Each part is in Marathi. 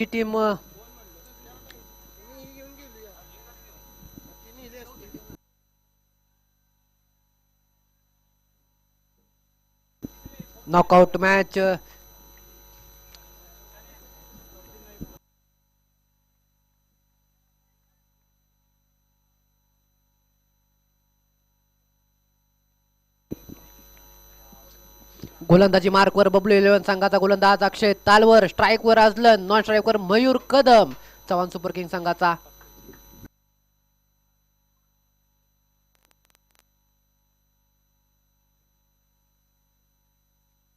ही टीम नॉकआउट मॅच गोलंदाजी मार्कवर बबलू 11 संघाचा गोलंदाज अक्षय तालवर, स्ट्राईकवर अजलन, नॉन स्ट्राईकवर मयूर कदम चव्हाण सुपर किंग संघाचा.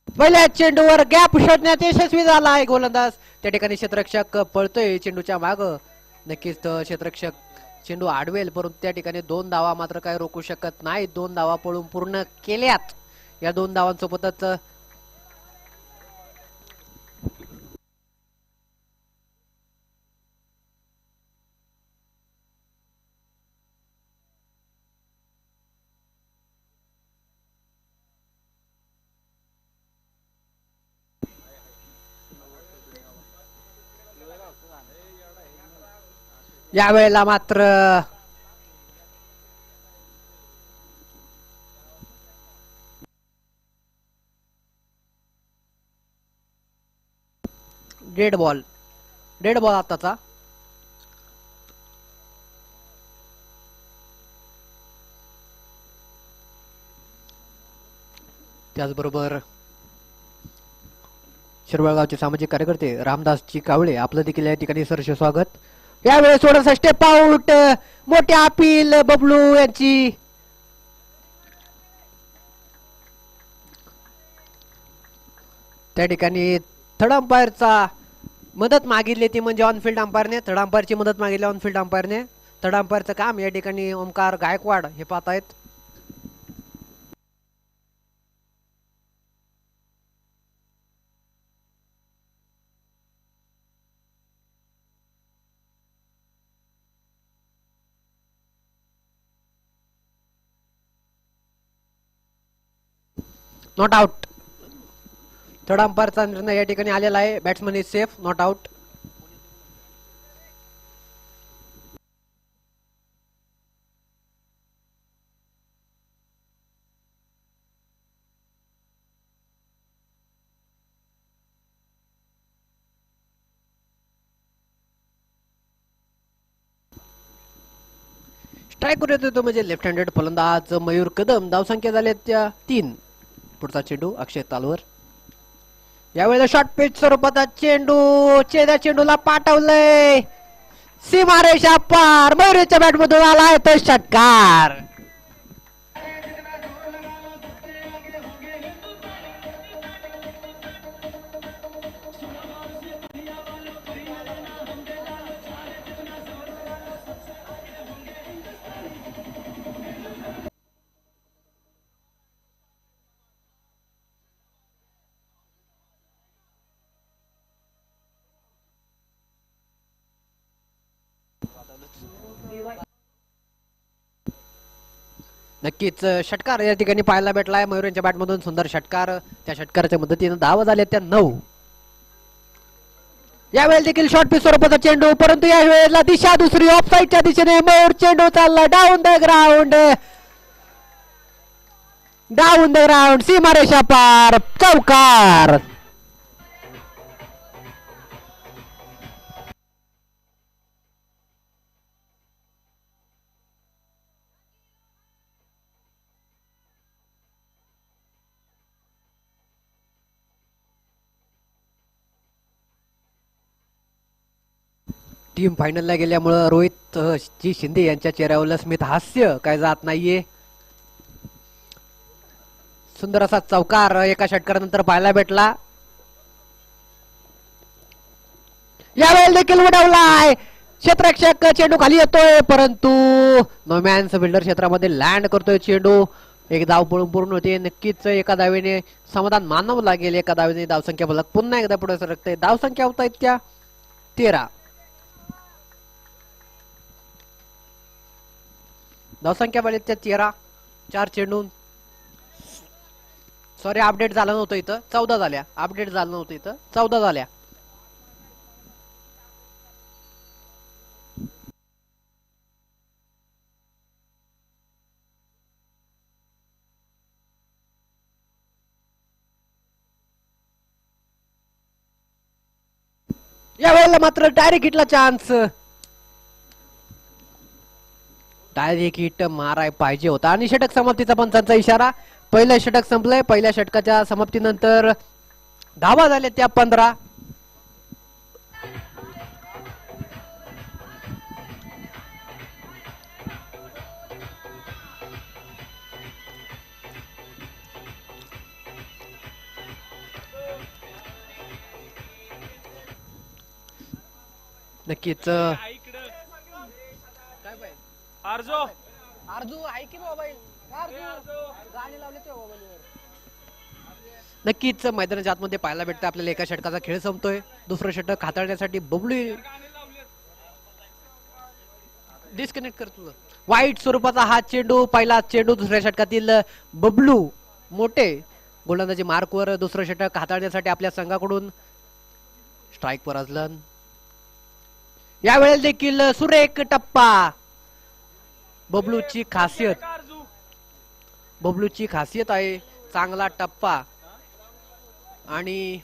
पहिल्या चेंडूवर गॅप शोधण्यात यशस्वी झाला आहे गोलंदाज. त्या ठिकाणी क्षेत्ररक्षक पळतोय चेंडूच्या माग. नक्कीच क्षेत्ररक्षक चेंडू आडवेल, परंतु त्या ठिकाणी 2 धावा मात्र काय रोखू शकत नाही. 2 धावा पळून पूर्ण केल्यात. या 2 धावांसोबतच यावेळेला मात्र डेड बॉल आताचा. त्याचबरोबर शिरवळगावचे सामाजिक कार्यकर्ते रामदासजी कावळे आपलं देखील या ठिकाणी सहर्ष स्वागत. यावेळेस थोडासा स्टेप आउट, मोठे अपील बबलू यांची. त्या ठिकाणी थर्ड अंपायरचा मदत मागितली ती म्हणजे ऑनफिल्ड अंपायरने. थर्ड अंपायरची मदत मागितली ऑनफिल्ड अंपायरने. थर्ड अंपायरचं काम या ठिकाणी ओमकार गायकवाड हे पाहत आहेत. Not out. थर्ड अंपायरचा निर्णय या ठिकाणी आलेला आहे. Batsman is safe, not out. Strike येतो म्हणजे लेफ्ट हँडेड फलंदाज मयूर कदम. धावसंख्या झाल्या त्या 3. पुढचा चेंडू अक्षय तालवर. यावेळेला शॉर्ट पिच स्वरूपाचा चेंडू, चेंडूला पाठवलंय सीमारेषा पार. मयूरच्या बॅटमधून आलाय तो षटकार. नक्कीच षटकार या ठिकाणी पाहायला भेटलाय. मयूर यांच्या बॅटमधून सुंदर षटकार. त्या षटकाराच्या मदतीने धावा झाल्या त्या 9. यावेळेला देखील शॉर्ट पिच स्वरूपाचा चेंडू, परंतु या वेळेला दिशा दुसरी, ऑफ साईडच्या दिशेने मयूर. चेंडू चालला डाऊन द ग्राउंड, सीमारेषा पार, चौकार. टीम फायनलला गेल्यामुळे रोहित जी शिंदे यांच्या चेहऱ्यावर स्मित हास्य काय जात नाहीये. सुंदर असा चौकार एका षटकारानंतर पाहायला भेटला. यावेळेला देखील उडवलाय क्षेत्ररक्षक. चेंडू खाली येतोय, परंतु नोमॅन्स बिल्डर क्षेत्रामध्ये लँड करतोय चेंडू. एक धाव पळून पूर्ण होते. नक्कीच एका धावेने समाधान मानावं लागेल. एका धावेने धावसंख्या फलक पुन्हा एकदा पुढे सरकते. धावसंख्या होत आहेत त्या 13. धावसंख्या बघितल्या त्या 13. 4 चेंडू, सॉरी अपडेट झालं नव्हतं इथं, 14 झाल्या. अपडेट झालं नव्हतं इथं, 14 झाल्या. यावेळेला मात्र डायरेक्ट हिटला चान्स. डायरेक्ट हिट माराय पाहिजे होता आणि षटक समाप्तीचा पंचांचा इशारा. पहिलं षटक संपलंय. पहिल्या षटकाच्या समाप्तीनंतर धावा झाल्या त्या 15. नक्कीच नक्कीच मैदानाच्या आतमध्ये पाहायला भेटतं आपल्याला एका षटकाचा खेळ संपतोय. दुसरं षटक हाताळण्यासाठी बबलू डिस्कनेक्ट करतो. वाईट स्वरूपाचा हा चेंडू. पहिला चेंडू दुसऱ्या षटकातील बबलू मोठे गोलंदाजी मार्कवर दुसरं षटक हाताळण्यासाठी आपल्या संघाकडून स्ट्राईक वर अजलन. यावेळेला देखील सुरेख टप्पा. बबलूची खासियत आहे चांगला टप्पा. आणि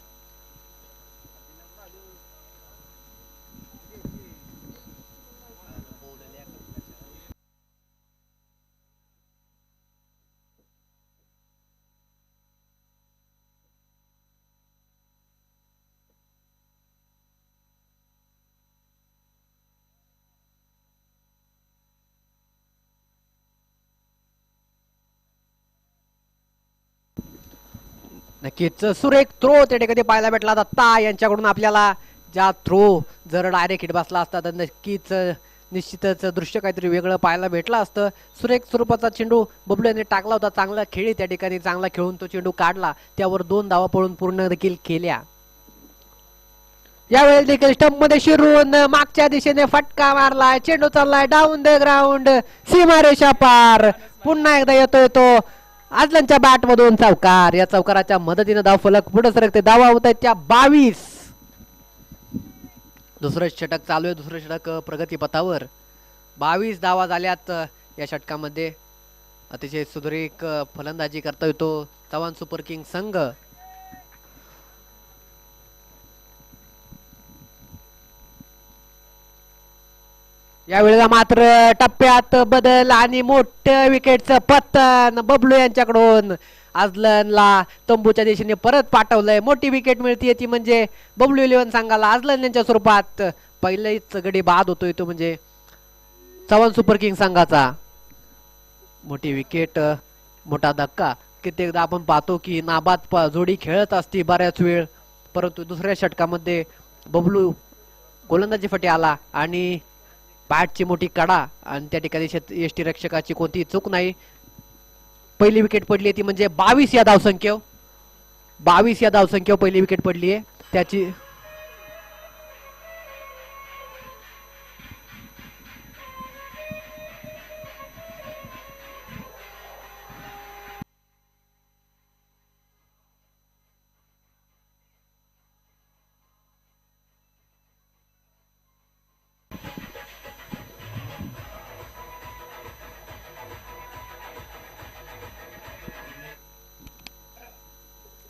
नक्कीच सुरेख थ्रो त्या ठिकाणी पाहायला भेटला. दत्ता यांच्याकडून आपल्याला ज्या थ्रो जर डायरेक्ट हिट बसला असता तर नक्कीच निश्चितच दृश्य काहीतरी वेगळं पाहायला भेटलं असतं. सुरेख स्वरूपाचा चेंडू बबलू यांनी टाकला होता. चांगला खेळी त्या ठिकाणी चांगला खेळून तो चेंडू काढला. त्यावर 2 धावा पळून पूर्ण देखील केल्या. यावेळी देखील स्टंप मध्ये शिरून मागच्या दिशेने फटका मारलाय. चेंडू चाललाय डाऊन द ग्राउंड. सीमारेषा पार. पुन्हा एकदा येतोय तो आजलांच्या बॅट मधून चौकार. या चौकाराच्या मदतीने धाव फलक पुढे सरकते. धावा होत आहेत त्या 22. दुसरं षटक चालू आहे. दुसरं षटक प्रगतीपथावर. 22 धावा झाल्यात या षटकामध्ये. अतिशय सुदृढ फलंदाजी करता येतो चव्हाण सुपर किंग संघ. यावेळेला मात्र टप्प्यात बदल आणि मोठं विकेटचं पतन बबलू यांच्याकडून. आजलनला तंबूच्या दिशेने परत पाठवलंय. मोठी विकेट मिळतीये ती म्हणजे बबलू 11 संघाला आजलन यांच्या स्वरूपात. पहिलेच गडी बाद होतोय तो म्हणजे चव्हाण सुपर किंग संघाचा. मोठी विकेट, मोठा धक्का. कित्येकदा आपण पाहतो की नाबाद जोडी खेळत असती बऱ्याच वेळ, परंतु दुसऱ्या षटकामध्ये बबलू गोलंदाजी फटी आला आणि बॅटची मोठी कडा आणि त्या ठिकाणी यष्टी रक्षकाची कोणती चूक नाही. पहिली विकेट पडली ती म्हणजे 22 या धावसंख्येवर. 22 या धावसंख्येवर पहिली विकेट पडली आहे त्याची.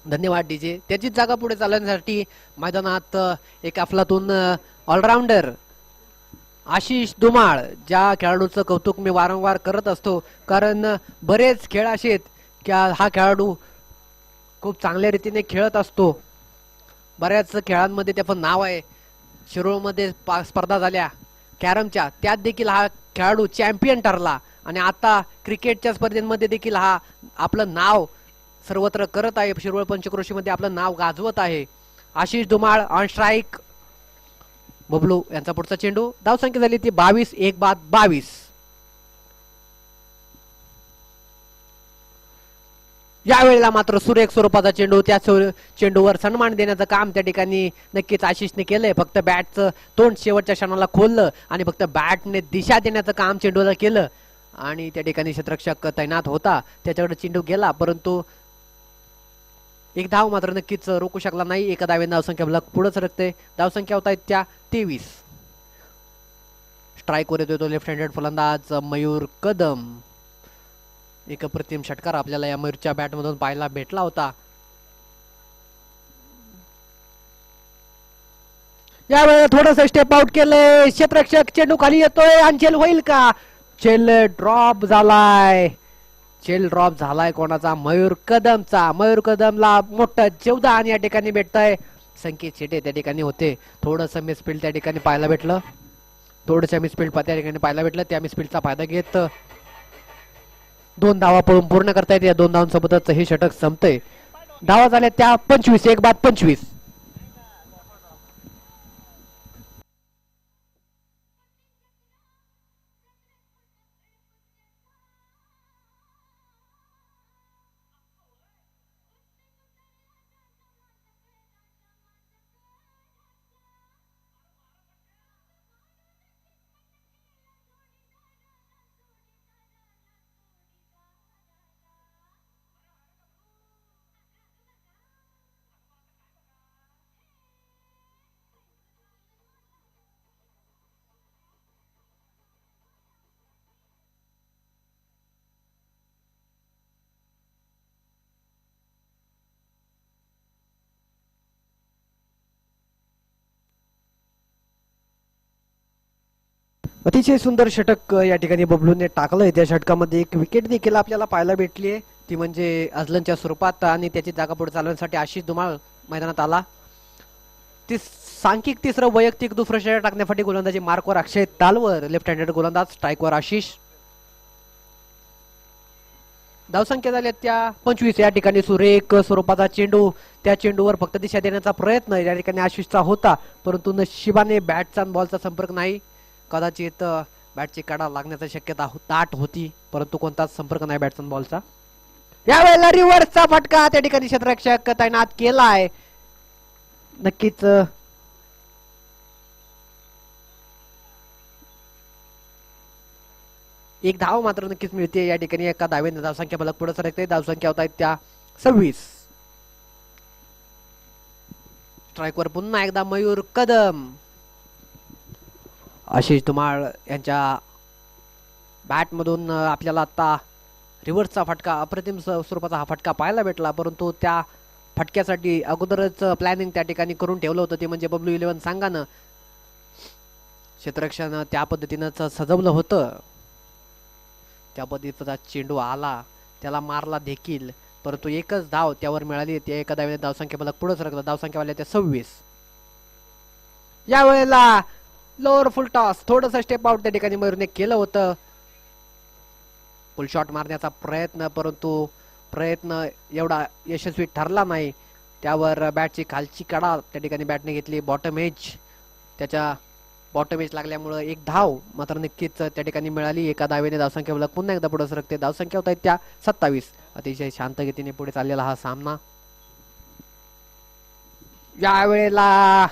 धन्यवाद डीजे. त्याचीच जागा पुढे चालवण्यासाठी मैदानात एक अफलातून ऑलराऊंडर आशिष धुमाळ, ज्या खेळाडूचं कौतुक मी वारंवार करत असतो, कारण बरेच खेळ असे आहेत की हा खेळाडू खूप चांगल्या रीतीने खेळत असतो. बऱ्याच खेळांमध्ये त्याचं नाव आहे. शिरोळमध्ये स्पर्धा झाल्या कॅरमच्या, त्यात देखील हा खेळाडू चॅम्पियन ठरला आणि आता क्रिकेटच्या स्पर्धेमध्ये देखील हा आपलं नाव सर्वत्र करत आहे. शिरोळ पंचक्रोशीमध्ये आपलं नाव गाजवत आहे. Ashish Dhumal on strike. बबलू यांचा पुढचा चेंडू. धावसंख्या झाली ती 22. 1 बाद 22. यावेळेला मात्र सुरेख स्वरूपाचा चेंडू. त्या चेंडूवर सन्मान देण्याचं काम त्या ठिकाणी नक्कीच आशिषने केलंय. फक्त बॅटचं तोंड शेवटच्या क्षणाला खोललं आणि फक्त बॅटने दिशा देण्याचं काम चेंडूला केलं आणि त्या ठिकाणी क्षेत्ररक्षक तैनात होता, त्याच्याकडे चेंडू गेला, परंतु एक धाव मात्र नक्कीच रोखू शकला नाही. एका धावेने धावसंख्या पुढे सरकते. धावसंख्या होत आहेत त्या 23. स्ट्राईकवर येतोय तो लेफ्ट हँडेड फलंदाज मयूर कदम. एक अप्रतिम षटकार आपल्याला या मयूरच्या बॅटमधून पाहायला भेटला होता. यावेळेला थोडस स्टेप आउट केलंय क्षेत्ररक्षक. चेंडू खाली येतोय आणि चेल होईल का? चेल ड्रॉप झालाय. चेल ड्रॉप झालाय कोणाचा? मयूर कदमचा. मयूर कदमला मोठं जीवदान या ठिकाणी भेटतंय. संकेत शेटे त्या ठिकाणी होते. थोडस मिसफील्ड त्या ठिकाणी पाहायला भेटलं. थोडंसं मिसफील्ड त्या ठिकाणी पाहायला भेटलं. त्या मिसफील्डचा फायदा घेत 2 धावा पळून पूर्ण करतायत. या 2 धावांसोबतच हे षटक संपतंय. धावा झाल्या त्या 25. 1 बाद 25. अतिशय सुंदर षटक या ठिकाणी बबलूने टाकलंय. त्या षटकामध्ये एक विकेट देखील आपल्याला पाहायला भेटली आहे. ती म्हणजे अझलनच्या स्वरूपात आणि त्याची जागा पुढे चालवण्यासाठी आशिष धुमाळ मैदानात आला. ती सांख्यिक तिसरं वैयक्तिक दुसरं षटक टाकण्यासाठी गोलंदाजी मार्कवर अक्षय तालवर. लेफ्ट हँडेड गोलंदाज. स्ट्राईकवर आशिष. धावसंख्या झाल्या त्या 25. या ठिकाणी सुरेख स्वरूपाचा चेंडू. त्या चेंडूवर फक्त दिशा देण्याचा प्रयत्न या ठिकाणी आशिषचा होता, परंतु नशिबाने बॅटचा बॉलचा संपर्क नाही. कदाचित बॅटची कडा लागण्याची शक्यता दाट होती, परंतु कोणताच संपर्क नाही बॅटचा बॉलचा. यावेळेला रिव्हर्सचा फटका त्या ठिकाणी क्षेत्ररक्षक तैनात केलाय. नक्कीच एक धाव मात्र नक्कीच मिळते या ठिकाणी. एका धावेने धावसंख्या फलक पुढे सरकते. धावसंख्या होत आहेत त्या 26. स्ट्राईकवर पुन्हा एकदा मयूर कदम. आशिष धुमाळ यांच्या बॅटमधून आपल्याला आता रिव्हर्सचा फटका, अप्रतिम स्वरूपाचा हा फटका पाहायला भेटला, परंतु त्या फटक्यासाठी अगोदरच प्लॅनिंग त्या ठिकाणी करून ठेवलं होतं. ते म्हणजे बबलू 11 संघानं. क्षेत्ररक्षण त्या पद्धतीनं सजवलं होतं. त्या पद्धतीचा चेंडू आला, त्याला मारला देखील, परंतु एकच धाव त्यावर मिळाली. त्या एका धावेने धावसंख्या फलक पुढे सरकला. धावसंख्या वाल्या त्या 26. यावेळेला लोअर फुल टॉस. थोडस स्टेप आउट त्या ठिकाणी मयूरने केलं होतं. फुल शॉट मारण्याचा प्रयत्न, परंतु प्रयत्न एवढा यशस्वी ठरला नाही. त्यावर बॅटची खालची कडा त्या ठिकाणी बॅटने घेतली. Bottom edge. त्याच्या बॉटम एज लागल्यामुळे एक धाव मात्र नक्कीच त्या ठिकाणी मिळाली. एका धावेने धावसंख्या फलक पुन्हा एकदा पुढे सरकते. धावसंख्या होत आहेत त्या 27. अतिशय शांत गतीने पुढे चाललेला हा सामना. यावेळेला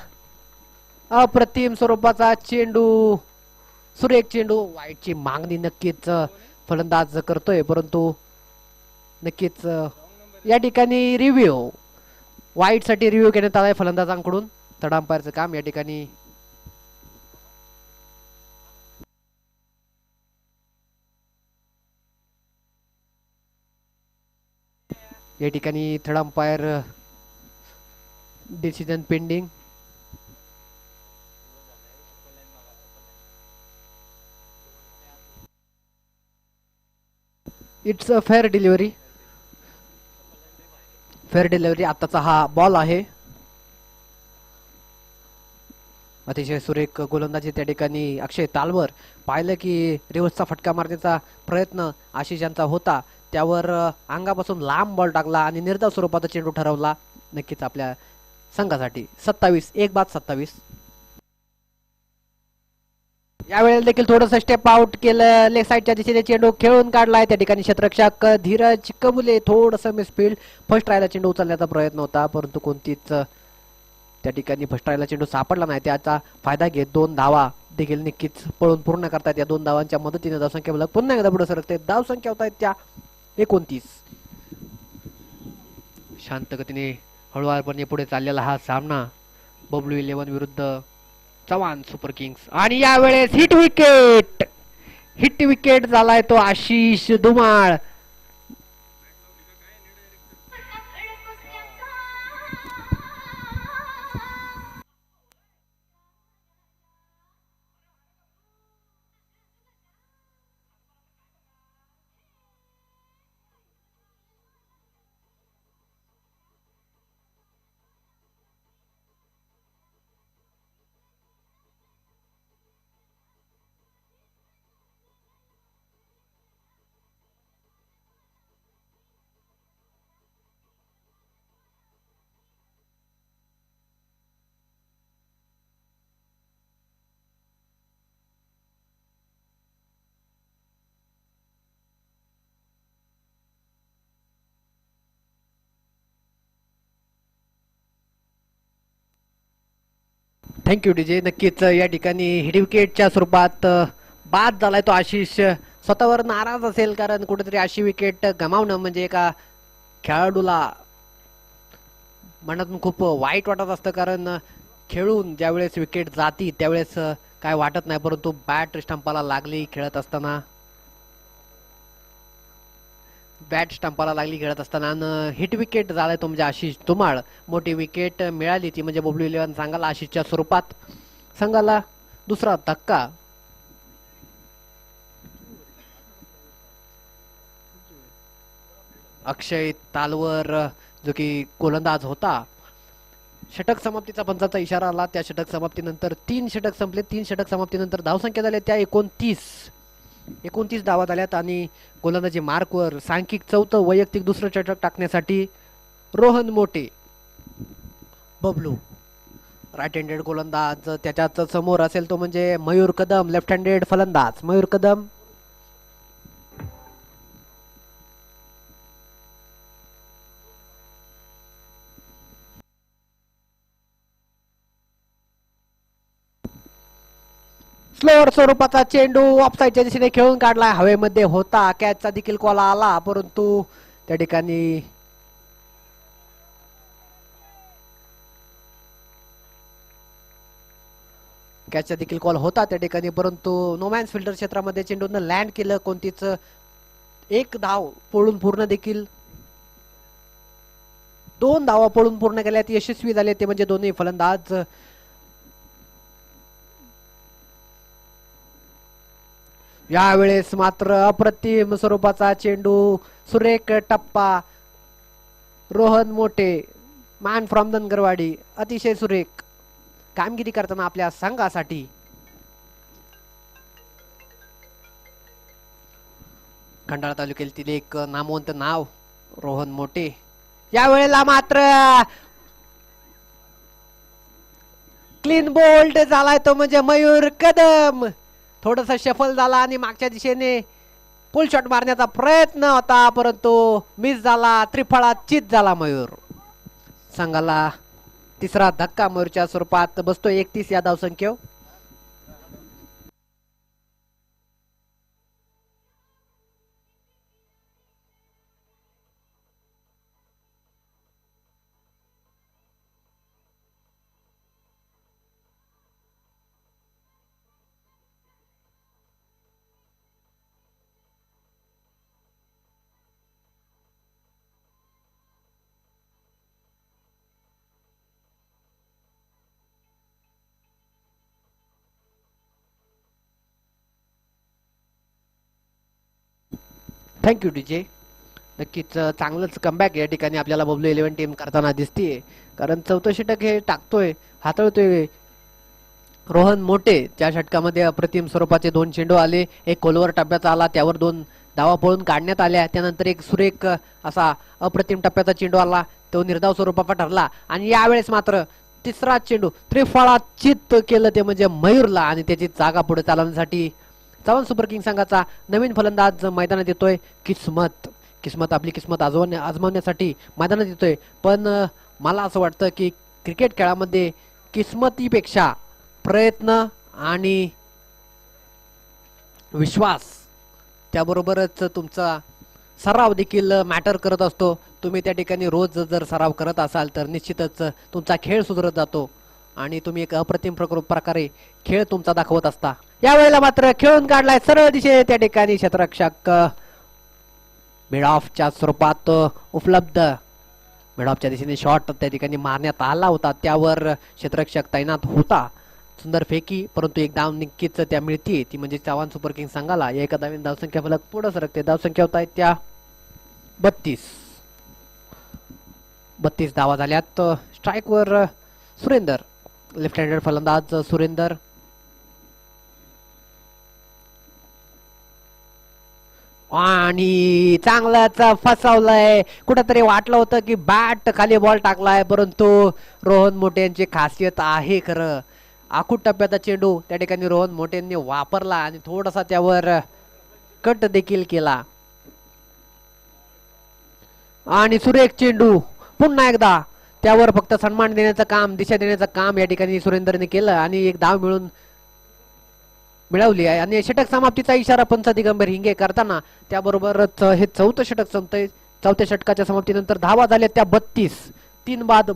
अप्रतिम स्वरूपाचा चेंडू, सुरेख चेंडू. वाईटची मागणी नक्कीच फलंदाज करतोय, परंतु नक्कीच या ठिकाणी रिव्ह्यू, वाईट साठी रिव्ह्यू घेण्यात आलाय फलंदाजांकडून. थर्ड अंपायरचं काम या ठिकाणी third umpire decision pending. It's a fair delivery. Fair delivery. आताचा हा बॉल आहे. अतिशय सुरेख गोलंदाजी त्या ठिकाणी अक्षय तालवर. पाहिलं की रिव्हर्सचा फटका मारण्याचा प्रयत्न आशिष यांचा होता, त्यावर अंगापासून लांब बॉल टाकला आणि निर्धाव स्वरूपाचा चेंडू ठरवला नक्कीच आपल्या संघासाठी. 27. 1 बाद 27. यावेळेला देखील थोडस स्टेप आउट केलं. लेग साईडच्या दिशेने चेंडू खेळून काढलाय. त्या ठिकाणी क्षेत्ररक्षक धीरज कमुले थोडस मिसफील्ड. फर्स्ट ट्रायला चेंडू उचलण्याचा प्रयत्न होता, परंतु कोणतीच त्या ठिकाणी फर्स्ट ट्रायला चेंडू सापडला नाही. त्याचा फायदा घेत 2 धावा देखील नक्कीच पळून पूर्ण करतात. या 2 धावांच्या मदतीने धावसंख्या फलक पुन्हा एकदा पुढे सरकते. धावसंख्या होत आहेत त्या 29. शांत गतीने हळूवारपणे पुढे चाललेला हा सामना. बबलू 11 विरुद्ध चव्हाण सुपर किंग्स. आणि यावेळेस हिट विकेट झालाय तो आशिष धुमाळ. Thank you DJ. नक्कीच या ठिकाणी हिट विकेटच्या स्वरूपात बाद झालाय तो आशिष. स्वतःवर नाराज असेल कारण कुठेतरी अशी विकेट गमावणं म्हणजे एका खेळाडूला मनातून खूप वाईट वाटत असतं. कारण खेळून ज्यावेळेस विकेट जाती त्यावेळेस काय वाटत नाही, परंतु बॅट स्टंपाला लागली खेळत असताना खेळत असताना हिट विकेट झालाय तो म्हणजे आशिष धुमाळ. मोठी विकेट मिळाली ती म्हणजे बबलू इलेव्हन संघाला आशिषच्या स्वरूपात. संघाला दुसरा धक्का. अक्षय तालवर जो की गोलंदाज होता, षटक समाप्तीचा पंचाचा इशारा आला. त्या षटक समाप्तीनंतर 3 षटक संपले. 3 षटक समाप्तीनंतर धावसंख्या झाल्या त्या 29 धावा झाल्यात. आणि गोलंदाजी मार्कवर सांख्यिक चौथं वैयक्तिक दुसरं षटक टाकण्यासाठी रोहन मोटे बबलू राईट हँडेड गोलंदाज. त्याच्यात समोर असेल तो म्हणजे मयूर कदम लेफ्ट हँडेड फलंदाज. मयूर कदम स्लोअर स्वरूपाचा चेंडू ऑफसाईडच्या दिशेने खेळून काढला. हवेमध्ये होता, कॅचचा देखील कॉल आला, परंतु त्या ठिकाणी कॅचचा देखील कॉल होता त्या ठिकाणी, परंतु नोमॅन्स फिल्डर क्षेत्रामध्ये चेंडूनं लँड केलं. कोणतीच एक धाव पळून पूर्ण देखील 2 धावा पळून पूर्ण केल्यात यशस्वी झाले ते म्हणजे दोन्ही फलंदाज. यावेळेस मात्र अप्रतिम स्वरूपाचा चेंडू, सुरेख टप्पा. रोहन मोटे मॅन फ्रॉम धनगरवाडी अतिशय सुरेख कामगिरी करताना आपल्या संघासाठी. खंडाळा तालुक्यातील एक नामवंत नाव रोहन मोटे. यावेळेला मात्र क्लीन बोल्ड झालाय तो म्हणजे मयूर कदम. थोडस शफल झाला आणि मागच्या दिशेने पुल शॉट मारण्याचा प्रयत्न होता, परंतु मिस झाला. त्रिफळाचीत झाला मयूर. संघाला तिसरा धक्का मयूरच्या स्वरूपात बसतो 31 या धावसंख्येवर. Thank you DJ. नक्कीच चांगलंच कमबॅक या ठिकाणी आपल्याला बबलू 11 टीम करताना दिसतीये. कारण चौथं षटक हे टाकतोय, हाताळतोय रोहन मोटे. त्या षटकामध्ये अप्रतिम स्वरूपाचे 2 चेंडू आले. एक खोलवर टप्प्याचा आला, त्यावर 2 धावा पळून काढण्यात आल्या. त्यानंतर एक सुरेख असा अप्रतिम टप्प्याचा चेंडू आला, तो निर्धाव स्वरूपाचा ठरला. आणि यावेळेस मात्र तिसरा चेंडू त्रिफळाचीत केलं ते म्हणजे मयूरला. आणि त्याची जागा पुढे चालवण्यासाठी चव्हाण सुपर किंग संघाचा नवीन फलंदाज मैदानात येतोय. किस्मत आपली किस्मत आजमावण्यासाठी मैदानात येतोय. पण मला असं वाटतं की क्रिकेट खेळामध्ये किस्मतीपेक्षा प्रयत्न आणि विश्वास, त्याबरोबरच तुमचा सराव देखील मॅटर करत असतो. तुम्ही त्या ठिकाणी रोज जर सराव करत असाल तर निश्चितच तुमचा खेळ सुधारत जातो. आणि तुम्ही एक अप्रतिम प्रकारे खेळ तुमचा दाखवत असता. यावेळेला मात्र खेळून काढलाय सरळ दिशे त्या ठिकाणी क्षेत्ररक्षक मिड ऑफच्या स्वरूपात उपलब्ध. मिड ऑफच्या दिशेने शॉट त्या ठिकाणी मारण्यात आला होता, त्यावर क्षेत्ररक्षक तैनात होता. सुंदर फेकी, परंतु एक धाव नक्कीच त्या मिळते, ती म्हणजे चव्हाण सुपर किंग संघाला. या एका धावेने धावसंख्या फलक पुढे सरकते. धावसंख्या होत आहेत त्या 32 धावा झाल्यात. स्ट्राईकवर सुरेंदर, लेफ्ट हँडेड फलंदाज सुरेंदर. आणि चांगलाच फसवलंय. कुठंतरी वाटलं होतं की बॅट खाली बॉल टाकलाय, परंतु रोहन मोठे यांची खासियत आहे खरं. आखूड टप्प्याचा चेंडू त्या ठिकाणी रोहन मोठेंनी वापरला आणि थोडासा त्यावर कट देखील केला. आणि सुरेख चेंडू पुन्हा एकदा त्यावर फक्त सन्मान देण्याचं काम, दिशा देण्याचं काम या ठिकाणी सुरेंदरने केलं आणि एक धाव मिळवली आहे. आणि षटक समाप्तीचा इशारा पंच दिगंबर हिंगे करताना त्याबरोबरच हे चौथं षटक संपतंय. चौथ्या षटकाच्या समाप्तीनंतर धावा झाल्यात त्या 32. 3 बाद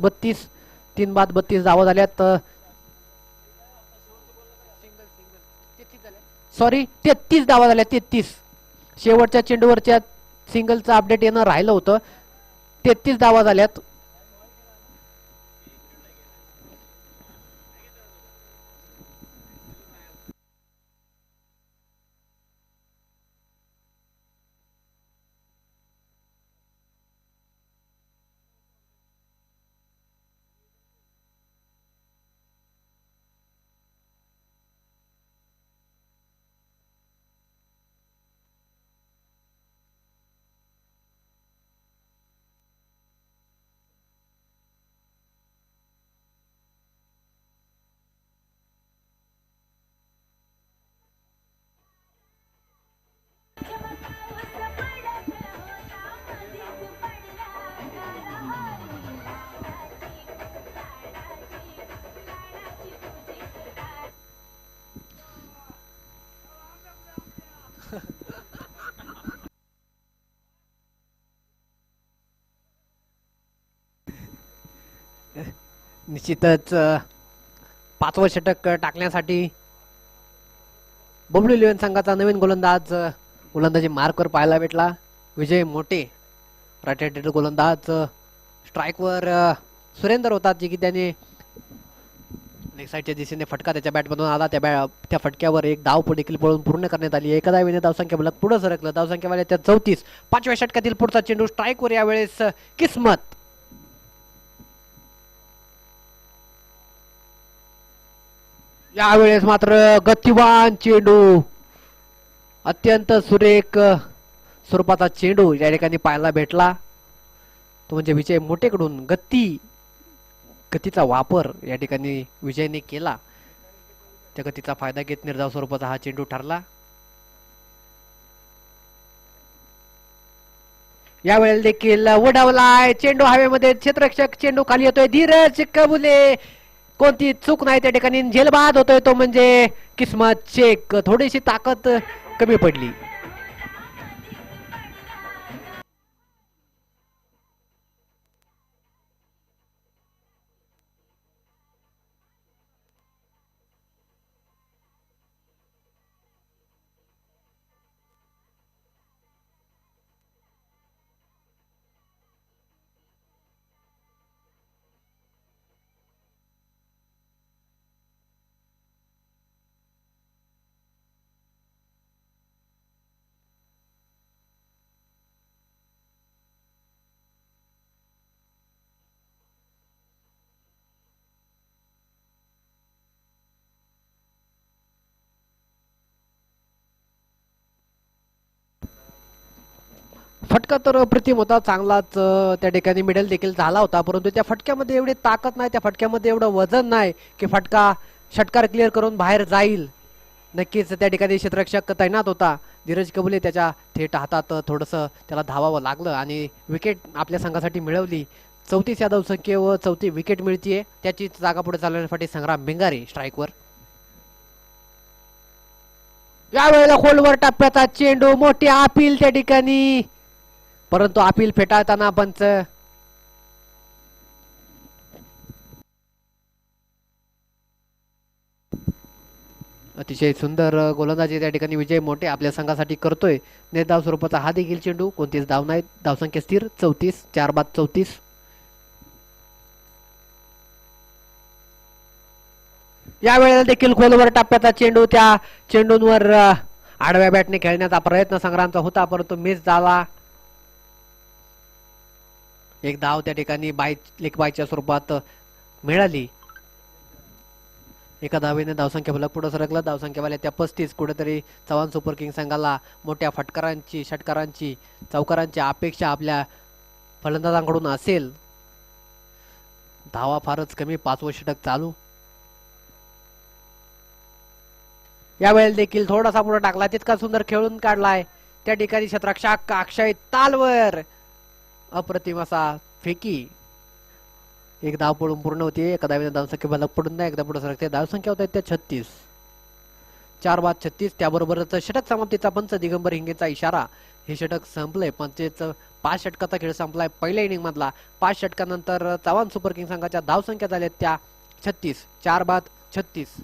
32 धावा झाल्यात. सॉरी 33 धावा झाल्या. 33 शेवटच्या चेंडूवरच्या सिंगलचं अपडेट येणं राहिलं होतं. 33 धावा झाल्यात. निश्चितच 5वं षटक टाकण्यासाठी बबलू इलेव्हन संघाचा नवीन गोलंदाजी मार्कवर पाहायला भेटला. विजय मोठे राईट हँडेड गोलंदाज. स्ट्राईकवर सुरेंदर होतात, जे की त्याने लेग साईडच्या दिशेने फटका त्याच्या बॅटमधून आला. त्या फटक्यावर एक धाव देखील पळून पूर्ण करण्यात आली. एका धावेने धावसंख्या फलक पुढे सरकलं. धावसंख्या वाल्या त्या 34. 5व्या षटकातील पुढचा चेंडू स्ट्राईकवर, यावेळेस किस्मत. यावेळेस मात्र गतिवान चेंडू, अत्यंत सुरेख स्वरूपाचा चेंडू या ठिकाणी पाहायला भेटला. तो म्हणजे विजय मोठेकडून गतीचा वापर या ठिकाणी विजयने केला. त्या गतीचा फायदा घेत निर्धाव स्वरूपाचा हा चेंडू ठरला. यावेळेला देखील उडवलाय चेंडू हवेमध्ये. क्षेत्ररक्षक चेंडू खाली येतोय. धीरज कबुले, कोणती चूक नाही त्या ठिकाणी. झेलबाद होतोय तो म्हणजे किस्मत शेख. थोडीशी ताकद कमी पडली. फटका तर अप्रतिम होता, चांगलाच त्या ठिकाणी मिडल देखील झाला होता. परंतु त्या फटक्यामध्ये एवढी ताकद नाही, त्या फटक्यामध्ये एवढं वजन नाही की षटकार क्लिअर करून बाहेर जाईल. नक्कीच त्या ठिकाणी क्षेत्ररक्षक तैनात होता. धीरज कबुले त्याच्या थेट हातात थोडंसं त्याला धावावं लागलं आणि विकेट आपल्या संघासाठी मिळवली. 34 या धावसंख्येवर 4थी विकेट मिळतीये. त्याची जागा पुढे चालवण्यासाठी संग्राम भिंगारे स्ट्राईकवर. यावेळेला खोलवर टप्प्याचा चेंडू, मोठी अपील त्या ठिकाणी, परंतु अपील फेटाळताना पंच अतिशय सुंदर गोलंदाजी त्या ठिकाणी विजय मोठे आपल्या संघासाठी करतोय. निर्धाव स्वरूपाचा हा देखील चेंडू, कोणतीच धाव नाही. धावसंख्या स्थिर 34, 4 बाद 34. यावेळेला देखील खोलवर टप्प्याचा चेंडू, त्या चेंडूंवर आडव्या बॅटने खेळण्याचा प्रयत्न संग्रामचा होता परंतु मिस झाला. एक धाव त्या ठिकाणी लेग बायच्या स्वरूपात मिळाली. एका धावेने धावसंख्या फलक पुढे सरकला. धावसंख्यावाल्या त्या 35. कुठेतरी चव्हाण सुपर किंग संघाला मोठ्या फटकारांची, षटकारांची, चौकारांची अपेक्षा आपल्या फलंदाजांकडून असेल. धावा फारच कमी, 5वं षटक चालू. यावेळेला देखील थोडासा पुढे टाकला, तितका सुंदर खेळून काढलाय. त्या ठिकाणी क्षेत्ररक्षक अक्षय तालवर अप्रतिम असा फेकी. एक धाव पडून पूर्ण होती. एका धावेने धावसंख्या फलक पडून नाही, एकदा पुढे सरकते. धावसंख्या होत त्या 36, 4 बाद 36. त्याबरोबरच षटक समाप्तीचा पंच दिगंबर हिंगेचा इशारा. हे षटक संपलंय. पंचेच 5 षटकाचा खेळ संपलाय पहिल्या इनिंग मधला. 5 षटकानंतर चव्हाण सुपर किंग संघाच्या धावसंख्या झाल्या त्या 36, 4 बाद 36.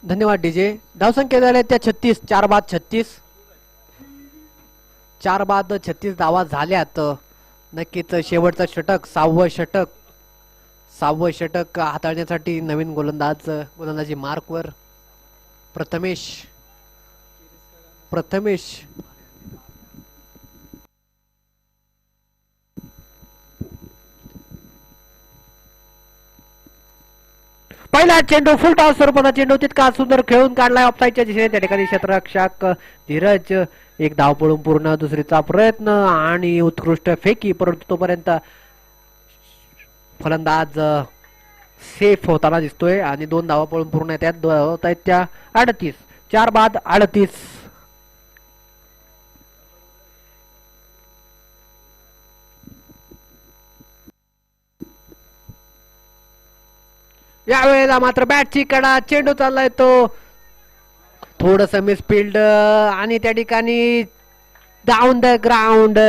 धन्यवाद डीजे. धावसंख्या झाल्या त्या 36, 4 बाद 36. 4 बाद 36 धावा झाल्यात. नक्कीच शेवटचं षटक, 6वं षटक, 6वं षटक हाताळण्यासाठी नवीन गोलंदाजी मार्कवर प्रथमेश. पहिला चेंडू फुल टॉस स्वरूपाचा चेंडू, तितका सुंदर खेळून काढलाय ऑफसाईडच्या दिशेने. त्या ठिकाणी क्षेत्ररक्षक धीरज. एक धाव पडून पूर्ण, दुसरीचा प्रयत्न आणि उत्कृष्ट फेकी, परंतु तोपर्यंत फलंदाज सेफ होताना दिसतोय आणि 2 धावा पडून पूर्ण येतात. होत आहेत त्या 38, 4 बाद 38. यावेळेला मात्र बॅटची कडा, चेंडू चाललाय तो थोडस मिसफिल्ड आणि त्या ठिकाणी डाऊन द ग्राउंड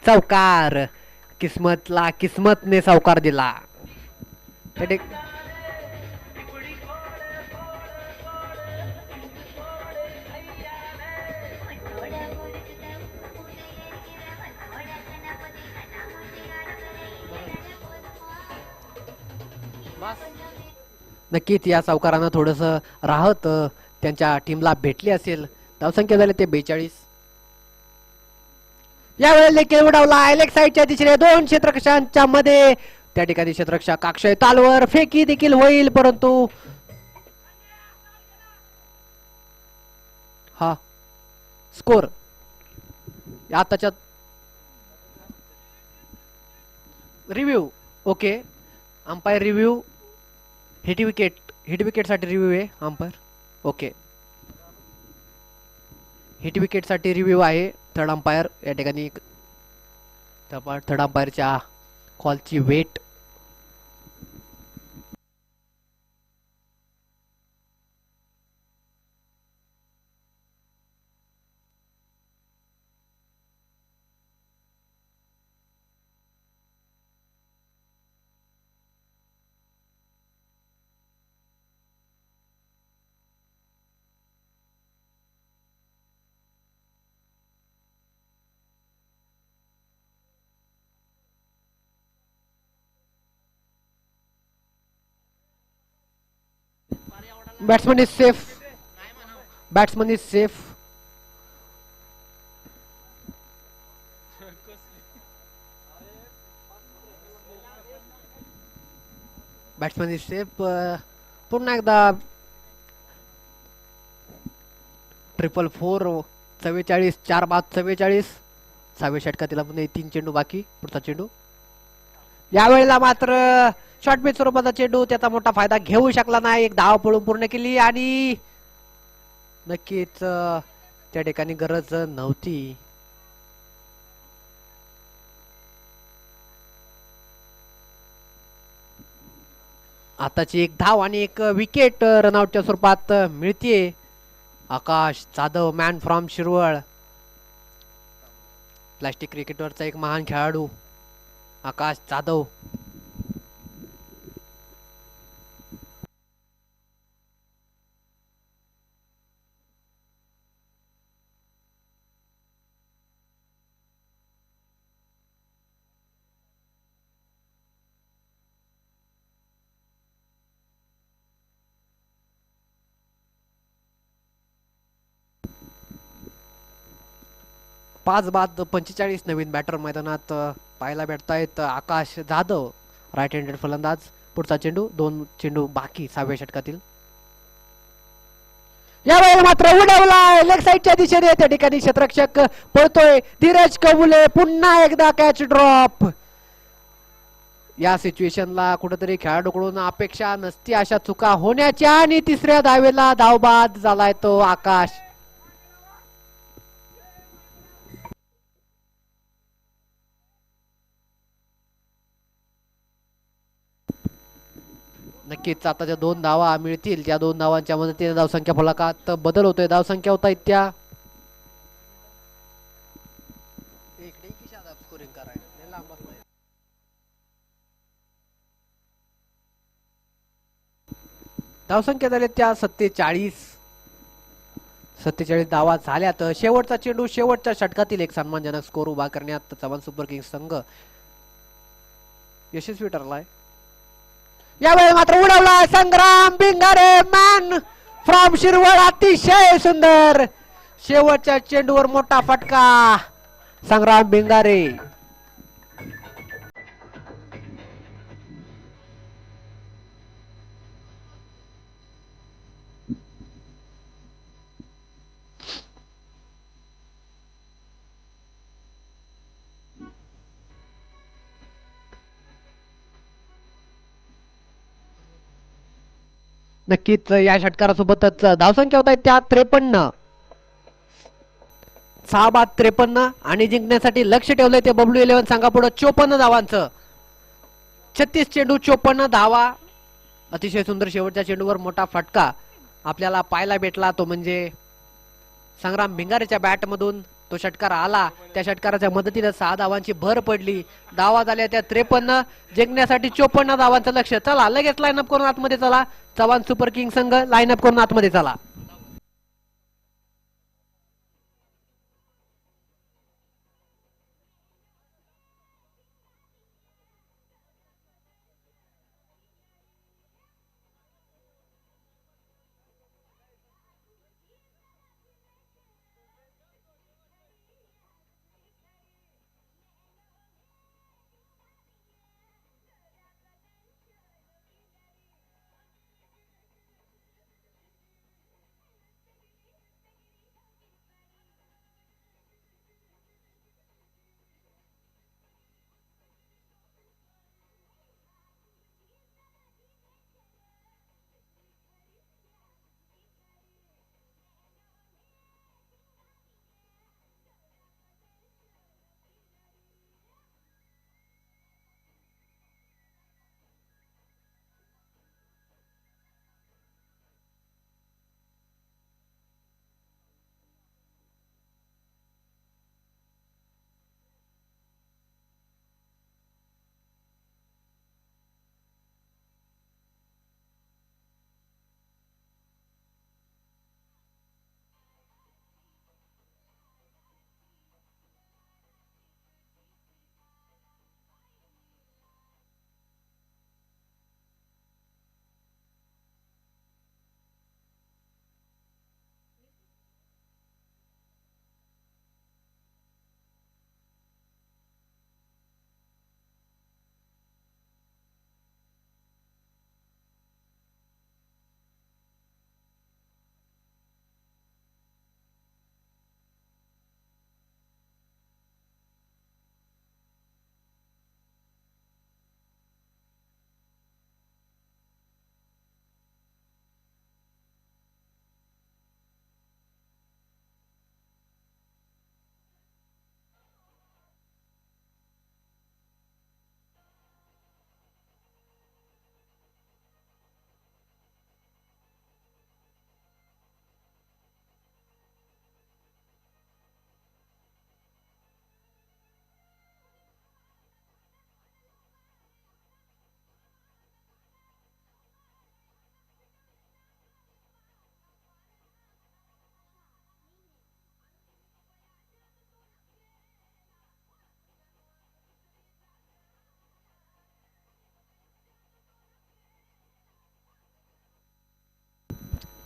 चौकार. किस्मतने चौकार दिला. नक्कीच या सावकारांना थोडस राहत त्यांच्या टीमला भेटली असेल. धावसंख्या झाली ते 42. यावेळेला देखील उडवला लेग साईडच्या दिशेने 2 क्षेत्ररक्षकांच्या मध्ये. त्या ठिकाणी क्षेत्ररक्षक अक्षय तालवर फेकी देखील होईल परंतु हा स्कोर आताच्या review. Okay, umpire review. Hit wicket साठी रिव्ह्यू आहे अंपायर. ओके, हिट विकेट साठी रिव्ह्यू आहे. थर्ड अंपायर या ठिकाणी थर्ड अंपायरच्या कॉलची wait. Batsman is safe. Batsman is safe. Batsman is safe. पुन्हा एकदा 444 44, 4 बाद 44. 6व्या षटकातील पुन्हा 3 चेंडू बाकी. पुढचा चेंडू यावेळेला मात्र शॉर्ट पिच स्वरूपाचा चेंडू, त्याचा मोठा फायदा घेऊ शकला नाही. एक धाव पळून पूर्ण केली आणि नक्कीच त्या ठिकाणी गरज नव्हती. आताची एक धाव आणि एक विकेट रनआउटच्या स्वरूपात मिळतीये. Akash Jadhav man from Shirwal, plastic क्रिकेटवरचा एक महान खेळाडू आकाश जाधव. पाच बाद 45 नवीन बॅटर मैदानात पाहायला भेटतायत. आकाश जाधव राईट हँडेड फलंदाज. पुढचा चेंडू, दोन चेंडू बाकी 6व्या षटकातील. यावेळेला मात्र उडवलाय लेग साईडच्या दिशेने. त्या ठिकाणी क्षेत्ररक्षक पळतोय. धीरज कबुले पुन्हा एकदा कॅच ड्रॉप. या सिच्युएशनला कुठेतरी खेळाडूकडून अपेक्षा नसती अशा चुका होण्याच्या, आणि तिसऱ्या धावेला धावबाद झालाय तो आकाश. नक्कीच आता ज्या 2 धावा मिळतील त्या 2 धावांच्या मदतीने धावसंख्या फलकात बदल होतोय. धावसंख्या होता त्या धावसंख्या झाल्या त्या 47 धावा झाल्यात. शेवटचा चेंडू शेवटच्या षटकातील एक सन्मानजनक स्कोर उभा करण्यात चव्हाण सुपर किंग्स संघ यशस्वी ठरलाय. यावेळी मात्र उडवलाय संग्राम भिंगारे मॅन फ्रॉम शिरवळ. अतिशय सुंदर शेवटच्या चेंडूवर मोठा फटका संग्राम भिंगारे. नक्कीच या षटकारासोबतच धावसंख्या होत आहेत त्या 53. 6 बाद 53 आणि जिंकण्यासाठी लक्ष ठेवलंय ते बबलू 11 संघापुढे 54 धावांचं. 36 चेंडू 54 धावा. अतिशय सुंदर शेवटच्या चेंडूवर मोठा फटका आपल्याला पाहायला भेटला. तो म्हणजे संग्राम भिंगारेच्या बॅट मधून तो षटकार आला. त्या षटकाराच्या मदतीने 6 धावांची भर पडली. धावा झाल्या त्या 53. जिंकण्यासाठी 54 धावांचं लक्ष. चला लगेच लाईनअप करून आतमध्ये चला. चव्हाण सुपर किंग संघ लाईनअप करून आतमध्ये चला.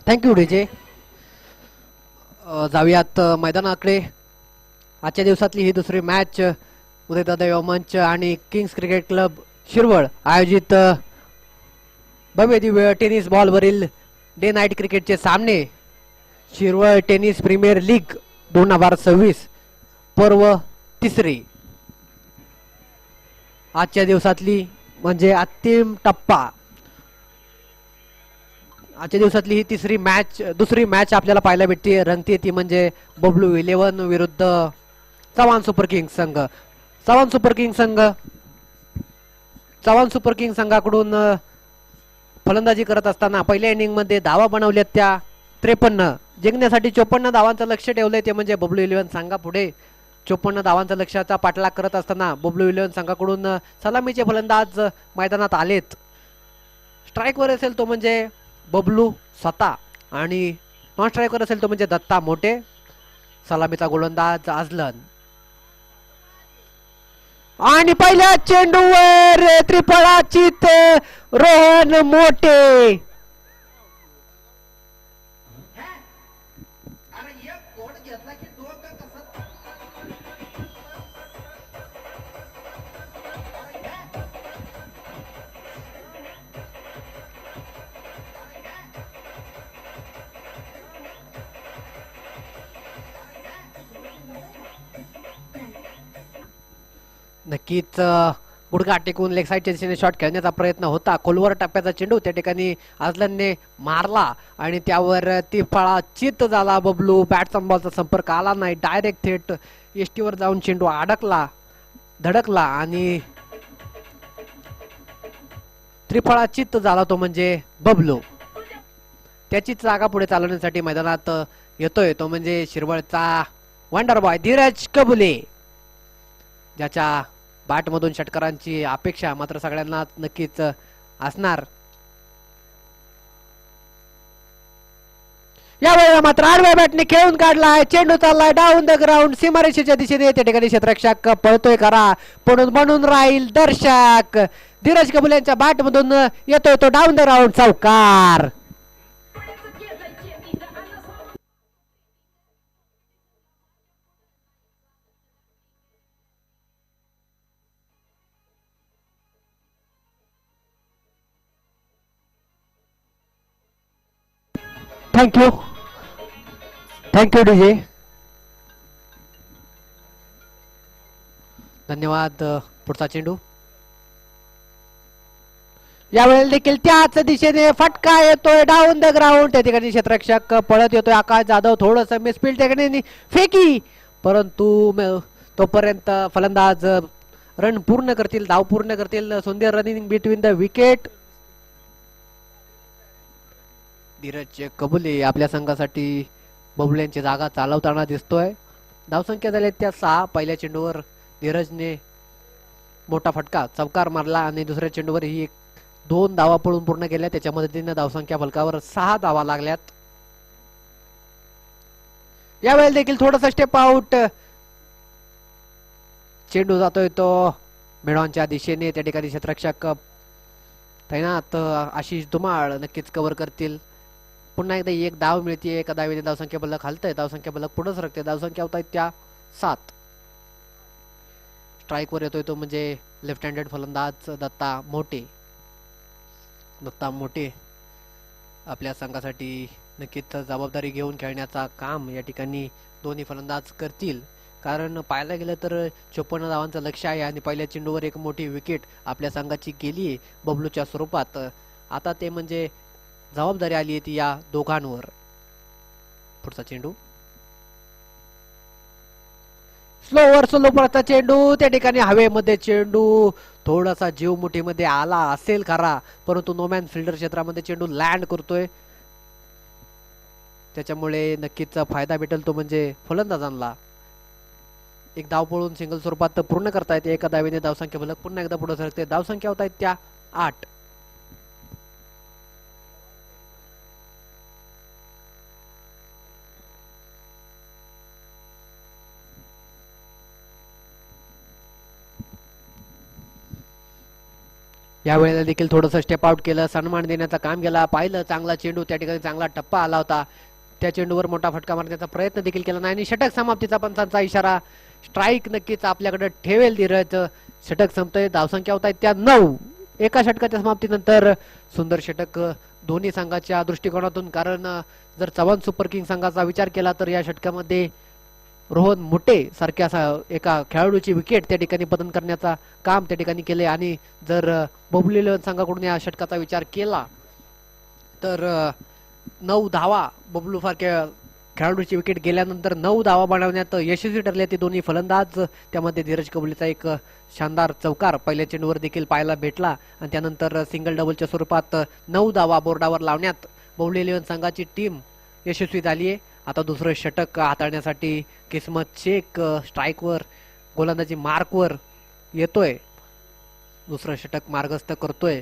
Thank you DJ. जाऊयात मैदानाकडे. आजच्या दिवसातली ही दुसरी मॅच उदयदादा युवा मंच आणि किंग्स क्रिकेट क्लब शिरवळ आयोजित भव्य दिव्य टेनिस बॉलवरील डे नाईट क्रिकेटचे सामने. शिरवळ टेनिस प्रीमियर लीग 2026 पर्व तिसरी. आजच्या दिवसातली म्हणजे अंतिम टप्पा. आजच्या दिवसातली ही दुसरी मॅच आपल्याला पाहायला भेटते. रंगती ती म्हणजे बबलू 11 विरुद्ध चव्हाण सुपर किंग्स संघ. चव्हाण सुपर किंग संघाकडून फलंदाजी करत असताना पहिल्या इनिंग मध्ये धावा बनवल्यात त्या 53. जिंकण्यासाठी 54 धावांचं लक्ष ठेवलंय ते म्हणजे बबलू 11 संघापुढे. 54 धावांचा लक्ष्याचा पाठलाग करत असताना बबलू 11 संघाकडून सलामीचे फलंदाज मैदानात आलेत. स्ट्राईकवर असेल तो म्हणजे बबलू स्वतः आणि नॉन स्ट्राईकवर असेल तो म्हणजे दत्ता मोठे. सलामीचा गोलंदाज आझलन आणि पहिल्या चेंडूवर त्रिफळाचीत रोहन मोठे. नक्कीच गुडघा टेकून लेग साईडच्या दिशेने शॉट खेळण्याचा प्रयत्न होता. खोलवर टप्प्याचा चेंडू त्या ठिकाणी आझलनने मारला आणि त्यावर ती फळा चित झाला. बबलू बॅट्स बॉलचा संपर्क आला नाही. डायरेक्ट थेट एसटीवर जाऊन चेंडू धडकला आणि त्रिफळा चित्त झाला तो म्हणजे बबलू. त्याची जागा पुढे चालवण्यासाठी मैदानात येतोय तो म्हणजे शिरवळचा वंडर बॉय धीरज कबुले, ज्याच्या बॅट मधून षटकारांची अपेक्षा मात्र सगळ्यांना नक्कीच असणार. यावेळेला मात्र आडव्या बॅटने खेळून काढलाय. चेंडू चाललाय डाऊन द ग्राउंड सीमारेषेच्या दिशेने. त्या ठिकाणी क्षेत्ररक्षक पळतोय करा पण बनून राहील दर्शक. धीरज कबुले यांच्या बॅट मधून येतोय तो डाऊन द ग्राउंड चौकार. Thank you DJ. धन्यवाद. पुढचा चेंडू यावेळेला देखील त्याच दिशेने फटका येतोय डाऊन द ग्राउंड. त्या ठिकाणी क्षेत्ररक्षक पळत येतोय आकाश जाधव. थोडस मिसफील्ड त्या ठिकाणी फेकी परंतु तोपर्यंत फलंदाज रन पूर्ण करतील, धाव पूर्ण करतील. सुंदर running between the wicket. Dhiraj Kabule आपल्या संघासाठी बबलू यांची जागा चालवताना दिसतोय. धावसंख्या झाल्या त्या 6. पहिल्या चेंडूवर धीरजने मोठा फटका चौकार मारला आणि दुसऱ्या चेंडूवर ही 2 धावा पळून पूर्ण केल्या. त्याच्या मदतीने धावसंख्या फलकावर 6 धावा लागल्यात. यावेळेला देखील थोडासा स्टेप आउट. चेंडू जातोय तो मेढवांच्या दिशेने. त्या ठिकाणी क्षेत्ररक्षक तैनात आशिष धुमाळ नक्कीच कव्हर करतील. पुन्हा एकदा एक धाव मिळते. एका धावेने धावसंख्या बलक हलतंय. धावसंख्या बलक पुढे सरकते. धावसंख्या होत आहेत त्या 7. स्ट्राईक वर येतोय तो म्हणजे लेफ्ट हँडेड फलंदाज दत्ता मोठे आपल्या संघासाठी नक्कीच जबाबदारी घेऊन खेळण्याचा काम या ठिकाणी दोन्ही फलंदाज करतील. कारण पाहायला गेलं तर 54 धावांचं लक्ष आहे आणि पहिल्या चेंडूवर एक मोठी विकेट आपल्या संघाची गेली आहे बबलूच्या स्वरूपात. आता ते म्हणजे जबाबदारी आली आहे ती या दोघांवर. पुढचा चेंडू स्लो पडता चेंडू. त्या ठिकाणी हवेमध्ये चेंडू थोडासा जीव मुठीमध्ये आला असेल खरा परंतु नोमॅन फिल्डर क्षेत्रामध्ये चेंडू लँड करतोय. त्याच्यामुळे नक्कीच फायदा भेटेल तो म्हणजे फलंदाजांना. एक धाव पळून सिंगल स्वरूपात पूर्ण करता येते. एका धावेने धावसंख्या फलक पुन्हा एकदा पुढे सरकते. धावसंख्या होत आहेत त्या 8. यावेळेला देखील थोडंसं स्टेप आउट केलं, सन्मान देण्याचं काम केला, पाहिलं चांगला चेंडू त्या ठिकाणी चांगला टप्पा आला होता, त्या चेंडूवर मोठा फटका मारण्याचा प्रयत्न देखील केला नाही आणि षटक समाप्तीचा पंचांचा इशारा. स्ट्राईक नक्कीच आपल्याकडे ठेवेल धीरज. षटक संपतोय, धावसंख्या होत आहेत त्या 9. एका षटकाच्या समाप्तीनंतर सुंदर षटक दोन्ही संघाच्या दृष्टिकोनातून, कारण जर चव्हाण सुपर किंग संघाचा विचार केला तर या षटकामध्ये रोहन मुटे सारख्या एका खेळाडूची विकेट त्या ठिकाणी पतन करण्याचा काम त्या ठिकाणी केले. आणि जर बबलू इलेव्हन संघाकडून या षटकाचा विचार केला तर 9 धावा बबलू सारख्या खेळाडूची विकेट गेल्यानंतर 9 धावा बनवण्यात यशस्वी ठरले ते दोन्ही फलंदाज. त्यामध्ये धीरज कबुलीचा एक शानदार चौकार पहिल्या चेंडूवर देखील पाहायला भेटला आणि त्यानंतर सिंगल डबलच्या स्वरूपात 9 धावा बोर्डावर लावण्यात बबलू इलेव्हन संघाची टीम यशस्वी झाली आहे. आता दुसरं षटक हाताळण्यासाठी किस्मत शेख स्ट्राईकवर गोलंदाजी मार्कवर येतोय, दुसरं षटक मार्गस्थ करतोय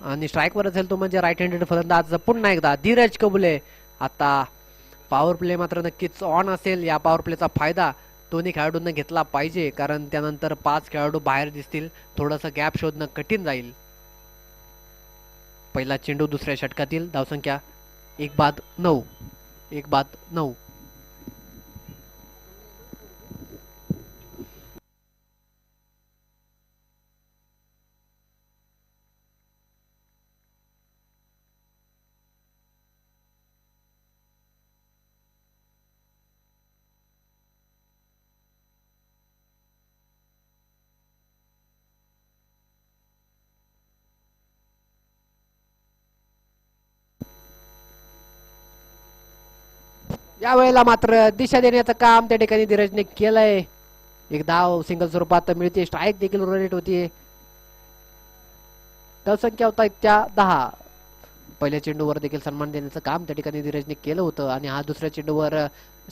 आणि स्ट्राईकवर असेल तो म्हणजे राईट हँडेड फलंदाज पुन्हा एकदा धीरज कबुले. आता पॉवर प्ले मात्र नक्कीच ऑन असेल, या पॉवर प्लेचा फायदा दोन्ही खेळाडूंना घेतला पाहिजे, कारण त्यानंतर 5 खेळाडू बाहेर दिसतील, थोडंसं गॅप शोधणं कठीण जाईल. पहिला चेंडू दुसऱ्या षटकातील, धावसंख्या 1-9. 1-9. यावेळेला मात्र दिशा देण्याचं काम त्या ठिकाणी धीरजने केलंय. एक धाव सिंगल स्वरूपात मिळते, स्ट्राईक देखील रोलेट होतीये. धावसंख्या होता त्या 10. पहिल्या चेंडूवर देखील सन्मान देण्याचं काम त्या ठिकाणी धीरजने केलं होतं आणि हा दुसऱ्या चेंडूवर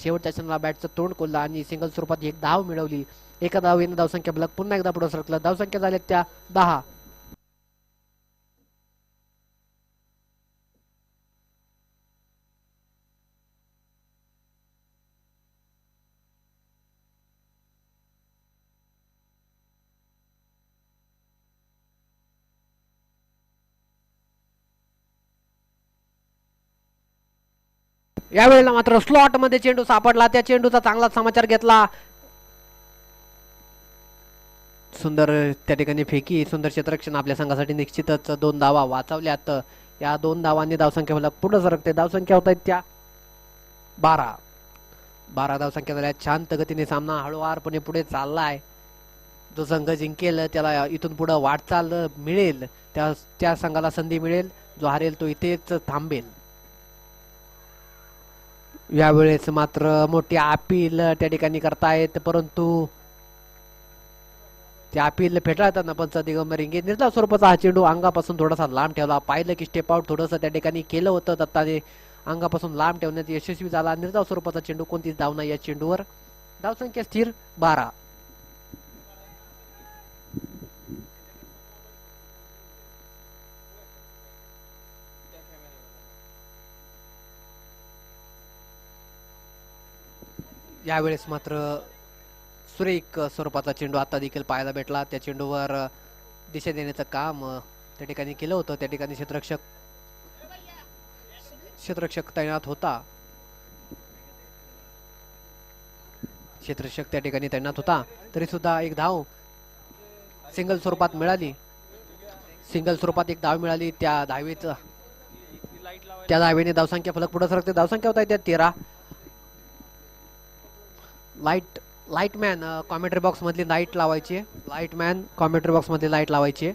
शेवटच्या क्षणाला बॅटचं तोंड खोललं आणि सिंगल स्वरूपात एक धाव मिळवली. एका धावेने धावसंख्या बलक पुन्हा एकदा पुढे सरकलं. धावसंख्या झाल्या त्या 10. यावेळेला मात्र स्लॉट मध्ये चेंडू सापडला, त्या चेंडूचा चांगला समाचार घेतला. सुंदर त्या ठिकाणी फेकी, सुंदर क्षेत्ररक्षण आपल्या संघासाठी निश्चितच 2 धावा वाचवल्यात. या 2 धावांनी धावसंख्या पुढे सरकते. धावसंख्या होत आहेत त्या 12. 12 धावसंख्या झाल्या. शांत गतीने सामना हळूवारपणे पुढे चाललाय. जो संघ जिंकेल त्याला इथून पुढे वाटचाल मिळेल, त्या संघाला संधी मिळेल. जो हारेल तो इथेच थांबेल. यावेळेस मात्र मोठी अपील त्या ठिकाणी करतायत, परंतु ते अपील फेटाळताना पंच दिगंबर इंगे निर्धाव स्वरूपाचा हा चेंडू अंगापासून थोडासा लांब ठेवला. पाहिलं की स्टेप आउट थोडंसं त्या ठिकाणी केलं होतं दत्ताने, अंगापासून लांब ठेवण्यात यशस्वी झाला. निर्धाव स्वरूपाचा चेंडू, कोणतीच धाव नाही या चेंडूवर. धावसंख्या स्थिर 12. यावेळेस मात्र सुरेख स्वरूपाचा चेंडू आता देखील पाहायला भेटला. त्या चेंडूवर दिशा देण्याचं काम त्या ठिकाणी केलं होतं. त्या ठिकाणी क्षेत्ररक्षक तैनात होता. क्षेत्ररक्षक त्या ठिकाणी तैनात होता, तरी सुद्धा एक धाव सिंगल स्वरूपात मिळाली. सिंगल स्वरूपात एक धाव मिळाली. त्या धावेने धावसंख्या फलक पुढे सरकते. धावसंख्या होता त्या 13. लाईटमॅन कॉमेंट्री बॉक्स मधली लाईट लावायची. लाईटमॅन कॉमेंट्री बॉक्स मध्ये लाईट लावायची.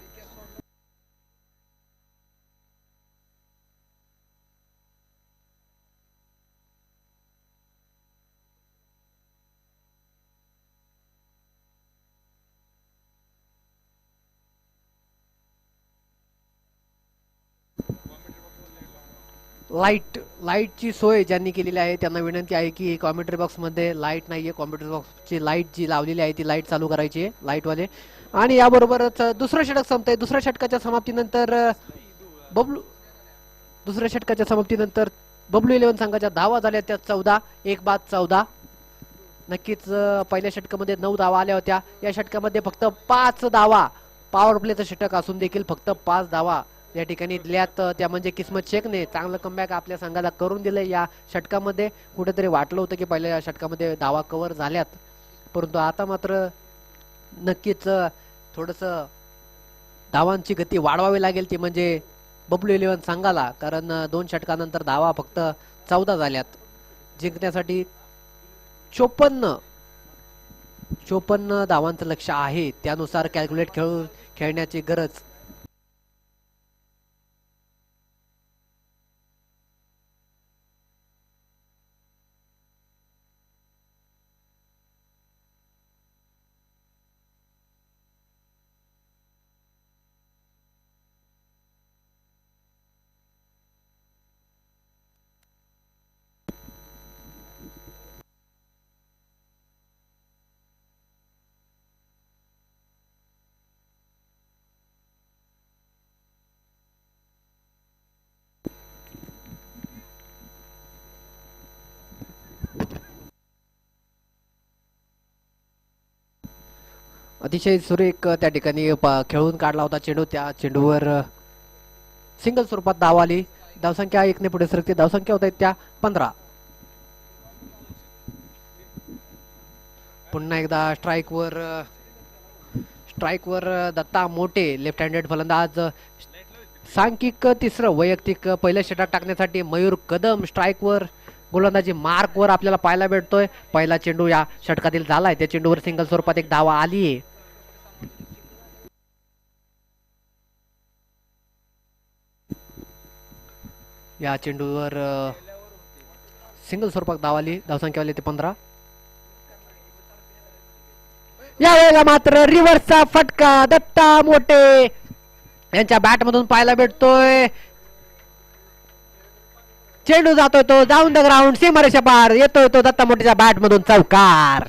लाईटची सोय ज्यांनी केलेली आहे त्यांना विनंती आहे की कॉमेंट्री बॉक्स मध्ये लाईट नाहीये, कॉमेंट्री बॉक्सची लाईट जी लावलेली आहे ती लाईट चालू करायची आहे लाईट वाले. आणि याबरोबरच दुसरं षटक संपतंय. दुसऱ्या षटकाच्या समाप्तीनंतर बबलू इलेव्हन संघाच्या धावा झाल्या त्या 14. 1-14. नक्कीच पहिल्या षटकामध्ये 9 धावा आल्या होत्या. या षटकामध्ये फक्त 5 धावा पॉवर प्लेचं षटक असून देखील फक्त 5 धावा या ठिकाणी दिल्यात. त्या म्हणजे किस्मत शेखने चांगलं कमबॅक आपल्या संघाला करून दिलं या षटकामध्ये. कुठेतरी वाटलं होतं की पहिल्या षटकामध्ये धावा कव्हर झाल्यात, परंतु आता मात्र नक्कीच थोडस धावांची गती वाढवावी लागेल ती म्हणजे बबलू इलेव्हन संघाला, कारण 2 षटकानंतर धावा फक्त 14 झाल्यात. जिंकण्यासाठी 54 धावांचं लक्ष आहे, त्यानुसार कॅल्क्युलेट खेळण्याची गरज. अतिशय सुरेख त्या ठिकाणी खेळून काढला होता चेंडू. त्या चेंडूवर सिंगल स्वरूपात धाव आली. धावसंख्या 1 ने पुढे सरकते. धावसंख्या होत आहेत त्या 15. पुन्हा एकदा स्ट्राईकवर दत्ता मोठे लेफ्ट हँडेड फलंदाज. सांख्यिक तिसरं वैयक्तिक पहिलं षटक टाकण्यासाठी मयूर कदम स्ट्राईकवर गोलंदाजी मार्कवर आपल्याला पाहायला भेटतोय. पहिला चेंडू या षटकातील झालाय. त्या चेंडूवर सिंगल स्वरूपात एक धावा आली आहे. या चेंडूवर सिंगल स्वरूपात धाव आली. धावसंख्या आली ते 15. यावेळेला मात्र रिव्हर्सचा फटका दत्ता मोठे यांच्या बॅट मधून पाहायला भेटतोय. चेंडू जातोय तो डाऊन द ग्राउंड, सीमारेषा पार येतोय तो दत्ता मोठेच्या बॅट मधून चौकार.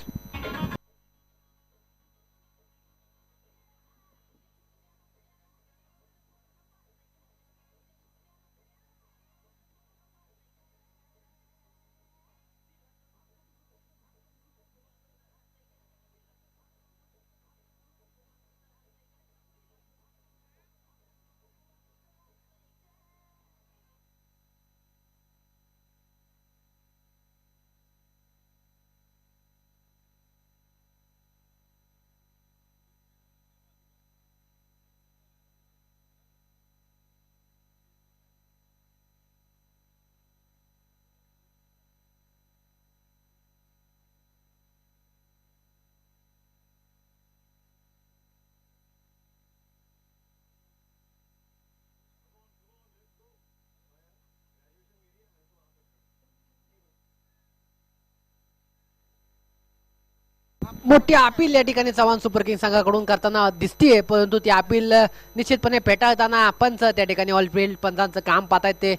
मोठी अपील या ठिकाणी चव्हाण सुपर किंग संघाकडून करताना दिसतीये, परंतु ती अपील निश्चितपणे फेटाळताना पंच त्या ठिकाणी ऑलफिल्ड पंचांचं काम पाहतायत ते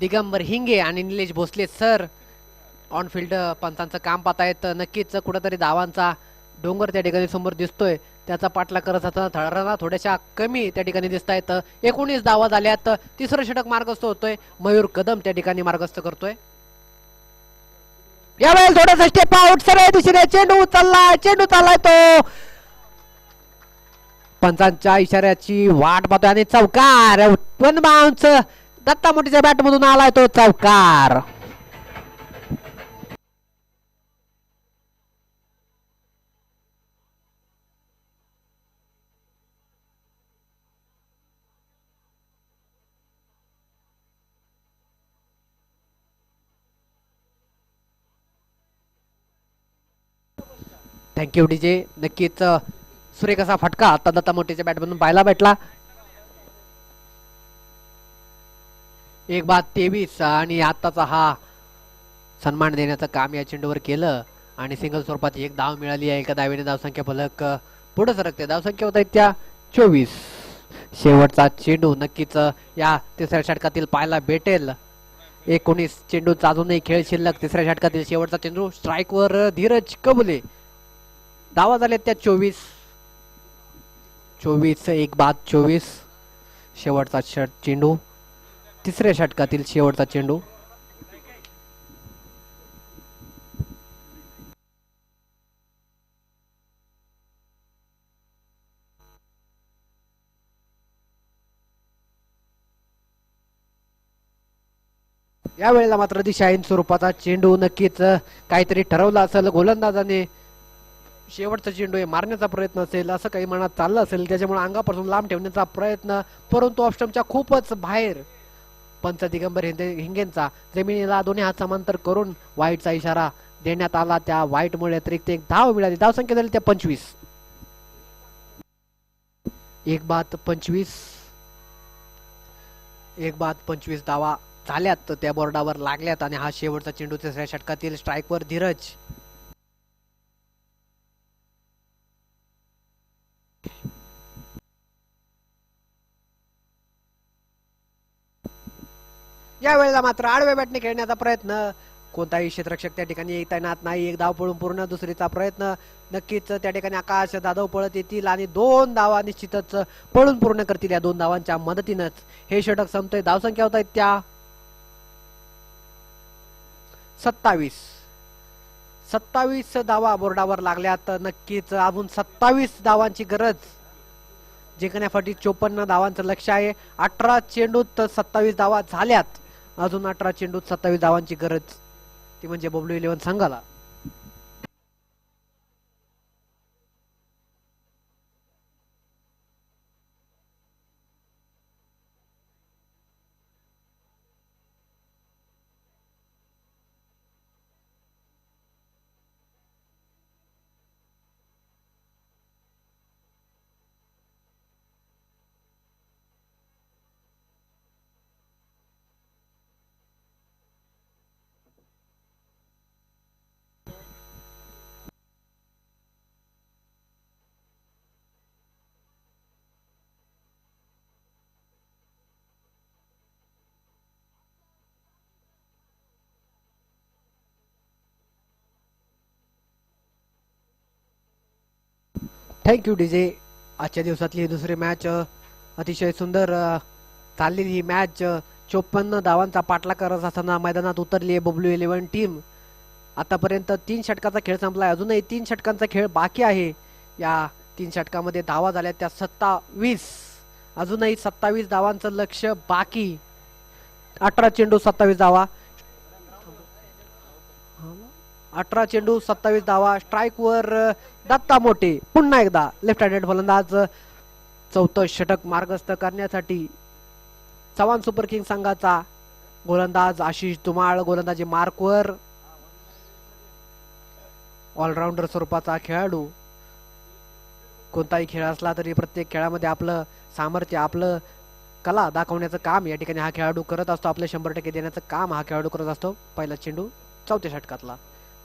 दिगंबर हिंगे आणि निलेश भोसले सर ऑनफिल्ड पंचांचं काम पाहतायत. नक्कीच कुठेतरी धावांचा डोंगर त्या ठिकाणी समोर दिसतोय. त्याचा पाठलाग करत असताना थळरांना थोड्याशा कमी त्या ठिकाणी दिसत आहेत. 19 धावा झाल्यात. तिसरं षटक मार्गस्थ होतोय. मयूर कदम त्या ठिकाणी मार्गस्थ करतोय. यावेळेस थोडासा स्टेप आउट सरळ दिशेने चेंडू चाललाय तो पंचांच्या इशाऱ्याची वाट पाहतोय आणि चौकार. वन बाउन्स दत्ता मोठीच्या बॅट मधून आलाय तो चौकार. Thank you DJ. नक्कीच सुरेख असा फटका आता दत्ता मोठेच्या बॅट मधून पाहायला भेटला. 1-23 आणि आताचा हा सन्मान देण्याचं काम या चेंडूवर केलं आणि सिंगल स्वरूपात एक धाव मिळाली आहे. एका धावेने धावसंख्या फलक पुढे सरकते. धावसंख्या होत आहेत त्या 24. शेवटचा चेंडू नक्कीच या तिसऱ्या षटकातील पाहायला भेटेल. 19 चेंडू अजूनही खेळ शिल्लक. तिसऱ्या षटकातील शेवटचा चेंडू स्ट्राईकवर धीरज कबुले. धावा झाल्यात त्या 24. 1-24 शेवटचा चेंडू. तिसऱ्या षटकातील शेवटचा चेंडू. या वेळेला मात्र दिशाहीन स्वरूपाचा चेंडू, नक्कीच काहीतरी ठरवलं असेल गोलंदाजाने, शेवटचा चेंडू हे मारण्याचा प्रयत्न असेल असं काही मनात चाललं असेल, त्याच्यामुळे अंगापासून लांब ठेवण्याचा प्रयत्न, परंतु ऑफस्टंपच्या खूपच बाहेर. पंच दिगंबर हिंगेंचा जमिनीला दोन्ही हात समांतर करून वाईटचा इशारा देण्यात आला. त्या वाईटमुळे अतिरिक्त एक धाव मिळाली. धावसंख्या झाली त्या 25. 1 बाद 25. 1 बाद 25 धावा झाल्यात, त्या बोर्डावर लागल्यात आणि हा शेवटचा चेंडू तिसऱ्या षटकातील स्ट्राईकवर धीरज. या वेळेला मात्र आडव्या बॅटने खेळण्याचा प्रयत्न, कोणताही क्षेत्ररक्षक त्या ठिकाणी तैनात नाही. एक धाव पळून पूर्ण, दुसरीचा प्रयत्न, नक्कीच त्या ठिकाणी आकाश जाधव पळत येतील आणि 2 धावा निश्चितच पळून पूर्ण करतील. या 2 धावांच्या मदतीनंच हे षटक संपतंय. धावसंख्या होत आहेत त्या 27. 27 धावा बोर्डावर लागल्यात. नक्कीच अजून 27 धावांची गरज जिंकण्यासाठी. 54 धावांचं लक्ष आहे. 18 चेंडूत 27 धावा झाल्यात. अजून 18 चेंडूत 27 धावांची गरज, ती म्हणजे बबलू 11 संघाला. Thank you DJ. आजच्या दिवसातली ही दुसरी मॅच अतिशय सुंदर चाललेली ही मॅच. 54 धावांचा पाठलाग करत असताना मैदानात उतरली आहे बबलू 11 टीम. आतापर्यंत 3 षटकाचा खेळ संपलाय. अजूनही 3 षटकांचा खेळ बाकी आहे. या 3 षटकामध्ये धावा झाल्या त्या 27. अजूनही 27 धावांचं लक्ष बाकी. 18 चेंडू 27 धावा. 18 चेंडू 27 धावा. स्ट्राईक वर दत्ता मोठे पुन्हा एकदा लेफ्ट हँडेड फलंदाज. 4थं षटक मार्गस्थ करण्यासाठी चव्हाण सुपर किंग संघाचा गोलंदाज आशिष धुमाळ गोलंदाजी मार्कवर. ऑलराऊंडर स्वरूपाचा खेळाडू. कोणताही खेळ असला तरी प्रत्येक खेळामध्ये आपलं सामर्थ्य, आपलं कला दाखवण्याचं काम या ठिकाणी हा खेळाडू करत असतो. आपलं 100% देण्याचं काम हा खेळाडू करत असतो. पहिला चेंडू 4थ्या षटकातला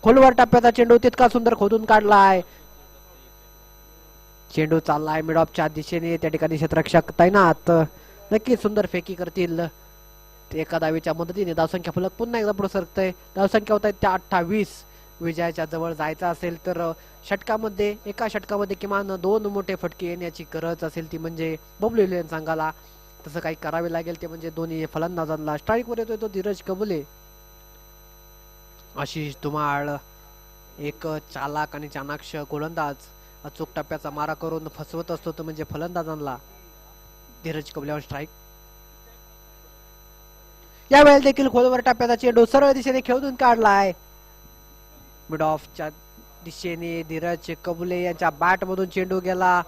खोलवर टप्प्याचा चेंडू तितका सुंदर खोदून काढलाय. चेंडू चाललाय मिड ऑफच्या दिशेने. त्या ठिकाणी क्षेत्ररक्षक तैनात. नक्कीच सुंदर फेकी करतील एका धावेच्या मदतीने. धावसंख्या फलक पुन्हा एकदा पुढे सरकतंय. धावसंख्या होत आहे त्या 28. विजयाच्या जवळ जायचं असेल तर षटकामध्ये, एका षटकामध्ये किमान 2 मोठे फटके येण्याची गरज असेल, ती म्हणजे बबलू 11 संघाला तसं काही करावे लागेल. ते म्हणजे दोन्ही फलंदाजांना. स्ट्राईक वर येतोय तो धीरज कबुले. आशिष धुमाळ एक चालाक आणि चाणाक्ष गोलंदाज. अचूक टप्प्याचा मारा करून फसवत असतो तो म्हणजे फलंदाजांना. धीरज कबुलेवर स्ट्राईक. यावेळेला देखील खोलवर टप्प्याचा चेंडू सरळ दिशेने खेळून काढलाय. मिड ऑफच्या दिशेने धीरज कबुले यांच्या बॅट मधून चेंडू गेला.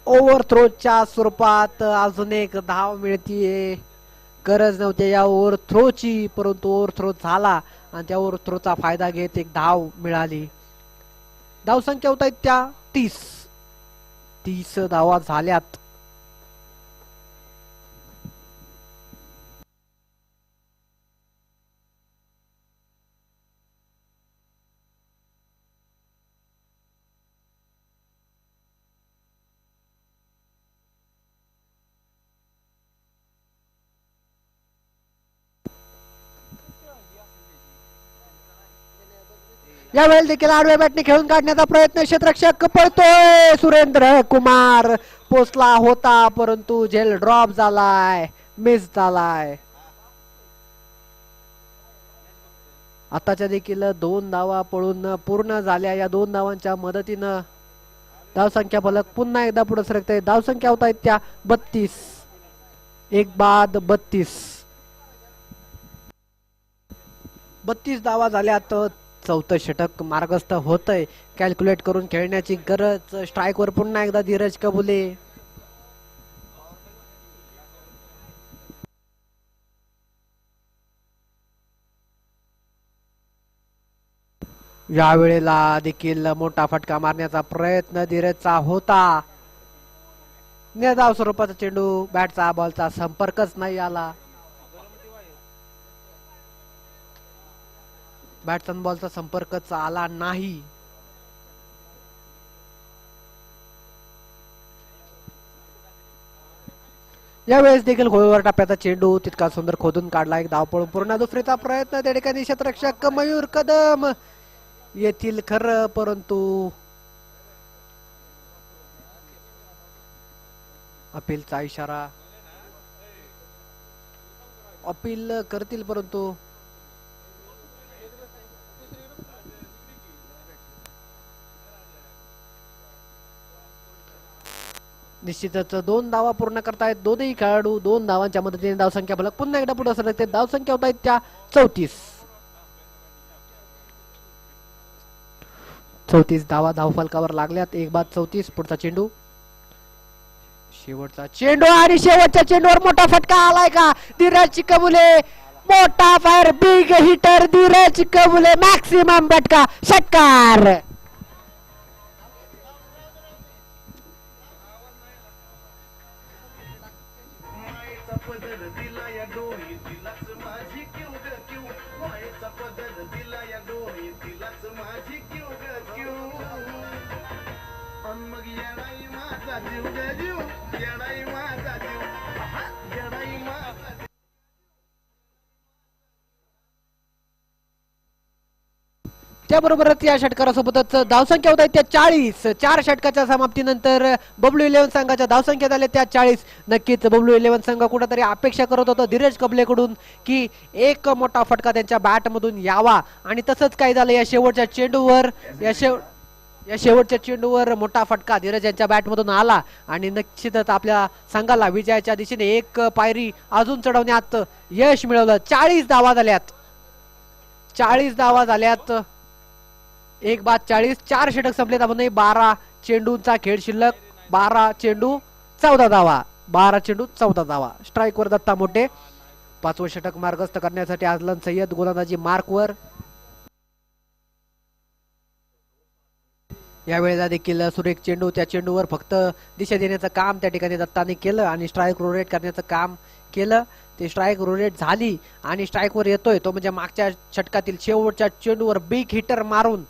ओव्हरथ्रोच्या स्वरूपात अजून एक धाव मिळतीये. गरज नव्हती या ओव्हरथ्रोची, परंतु ओव्हरथ्रो झाला आणि त्या ओव्हरथ्रोचा फायदा घेत एक धाव मिळाली. धावसंख्या होत आहेत त्या 30 धावा झाल्यात. यावेळेला देखील आडव्या बॅटने खेळून काढण्याचा प्रयत्न. क्षेत्ररक्षक पळतोय. सुरेंद्र कुमार पोचला होता, परंतु झेल ड्रॉप झालाय, मिस झालाय. आताच्या देखील 2 धावा पळून पूर्ण झाल्या. या 2 धावांच्या मदतीनं धावसंख्या फलक पुन्हा एकदा पुढे सरकते. धावसंख्या होत आहेत त्या 32. एक बाद 32. 32 धावा झाल्यात. चौथं षटक मार्गस्थ होतय. कॅल्क्युलेट करून खेळण्याची गरज. स्ट्राईक वर पुन्हा एकदा धीरज कबुले. या वेळेला देखील मोठा फटका मारण्याचा प्रयत्न धीरजचा होता. निर्धाव स्वरूपाचा चेंडू. बॅटचा बॉलचा संपर्कच नाही आला. बॅटचा बॉलचा संपर्कच आला नाही. यावेळेस देखील गोलवर टप्प्याचा चेंडू तितका सुंदर खोदून काढला. एक धाव पळून पूर्ण दुसरीचा प्रयत्न. त्या ठिकाणी क्षेत्ररक्षक मयूर कदम येथील खरं, परंतु अपीलचा इशारा. अपील करतील, परंतु निश्चितच 2 धावा पूर्ण करतायत दोन्ही खेळाडू. 2 धावांच्या मदतीने धावसंख्या फलक पुन्हा एकदा पुढे सरकते. धावसंख्या होत आहेत त्या 34. 34 धावा धावफलकावर लागल्यात. एक बाद 34. पुढचा चेंडू. शेवटचा चेंडू आणि शेवटच्या चेंडूवर मोठा फटका आलाय का? धीरज कबुले. मोठा fire, big hitter Dhiraj Kabule. Maximum फटका, षटकार. त्याबरोबरच या षटकारासोबतच धावसंख्या होत आहे त्या 40. 4 षटकाच्या समाप्तीनंतर बबलू 11 संघाच्या धावसंख्या झाल्या त्या 40. नक्कीच बबलू 11 संघ कुठेतरी अपेक्षा करत होतं धीरज कबलेकडून की एक मोठा फटका त्यांच्या बॅट मधून यावा, आणि तसंच काय झालं. या शेवटच्या चेंडूवर शेवटच्या चेंडूवर मोठा फटका धीरज यांच्या बॅट मधून आला, आणि निश्चितच आपल्या संघाला विजयाच्या दिशेने एक पायरी अजून चढवण्यात यश मिळवलं. 40 धावा झाल्यात. 40 धावा झाल्यात. एक बाद 40. 4 षटक संपलेत. आपण 12 चेंडूंचा खेळ शिल्लक. 12 चेंडू 14 धावा. 12 चेंडू 14 धावा. स्ट्राईक वर दत्ता मोठे. 5वं षटक मार्गस्थ करण्यासाठी आजलन सय्यद गोलंदाजी मार्कवर. यावेळेला देखील सुरेख चेंडू. त्या चेंडूवर फक्त दिशा देण्याचं काम त्या ठिकाणी दत्ताने केलं आणि स्ट्राईक रोटेट करण्याचं काम केलं. ते स्ट्राईक रोटेट झाली आणि स्ट्राईक वर येतोय तो म्हणजे मागच्या षटकातील शेवटच्या चेंडूवर बिग हिटर मारून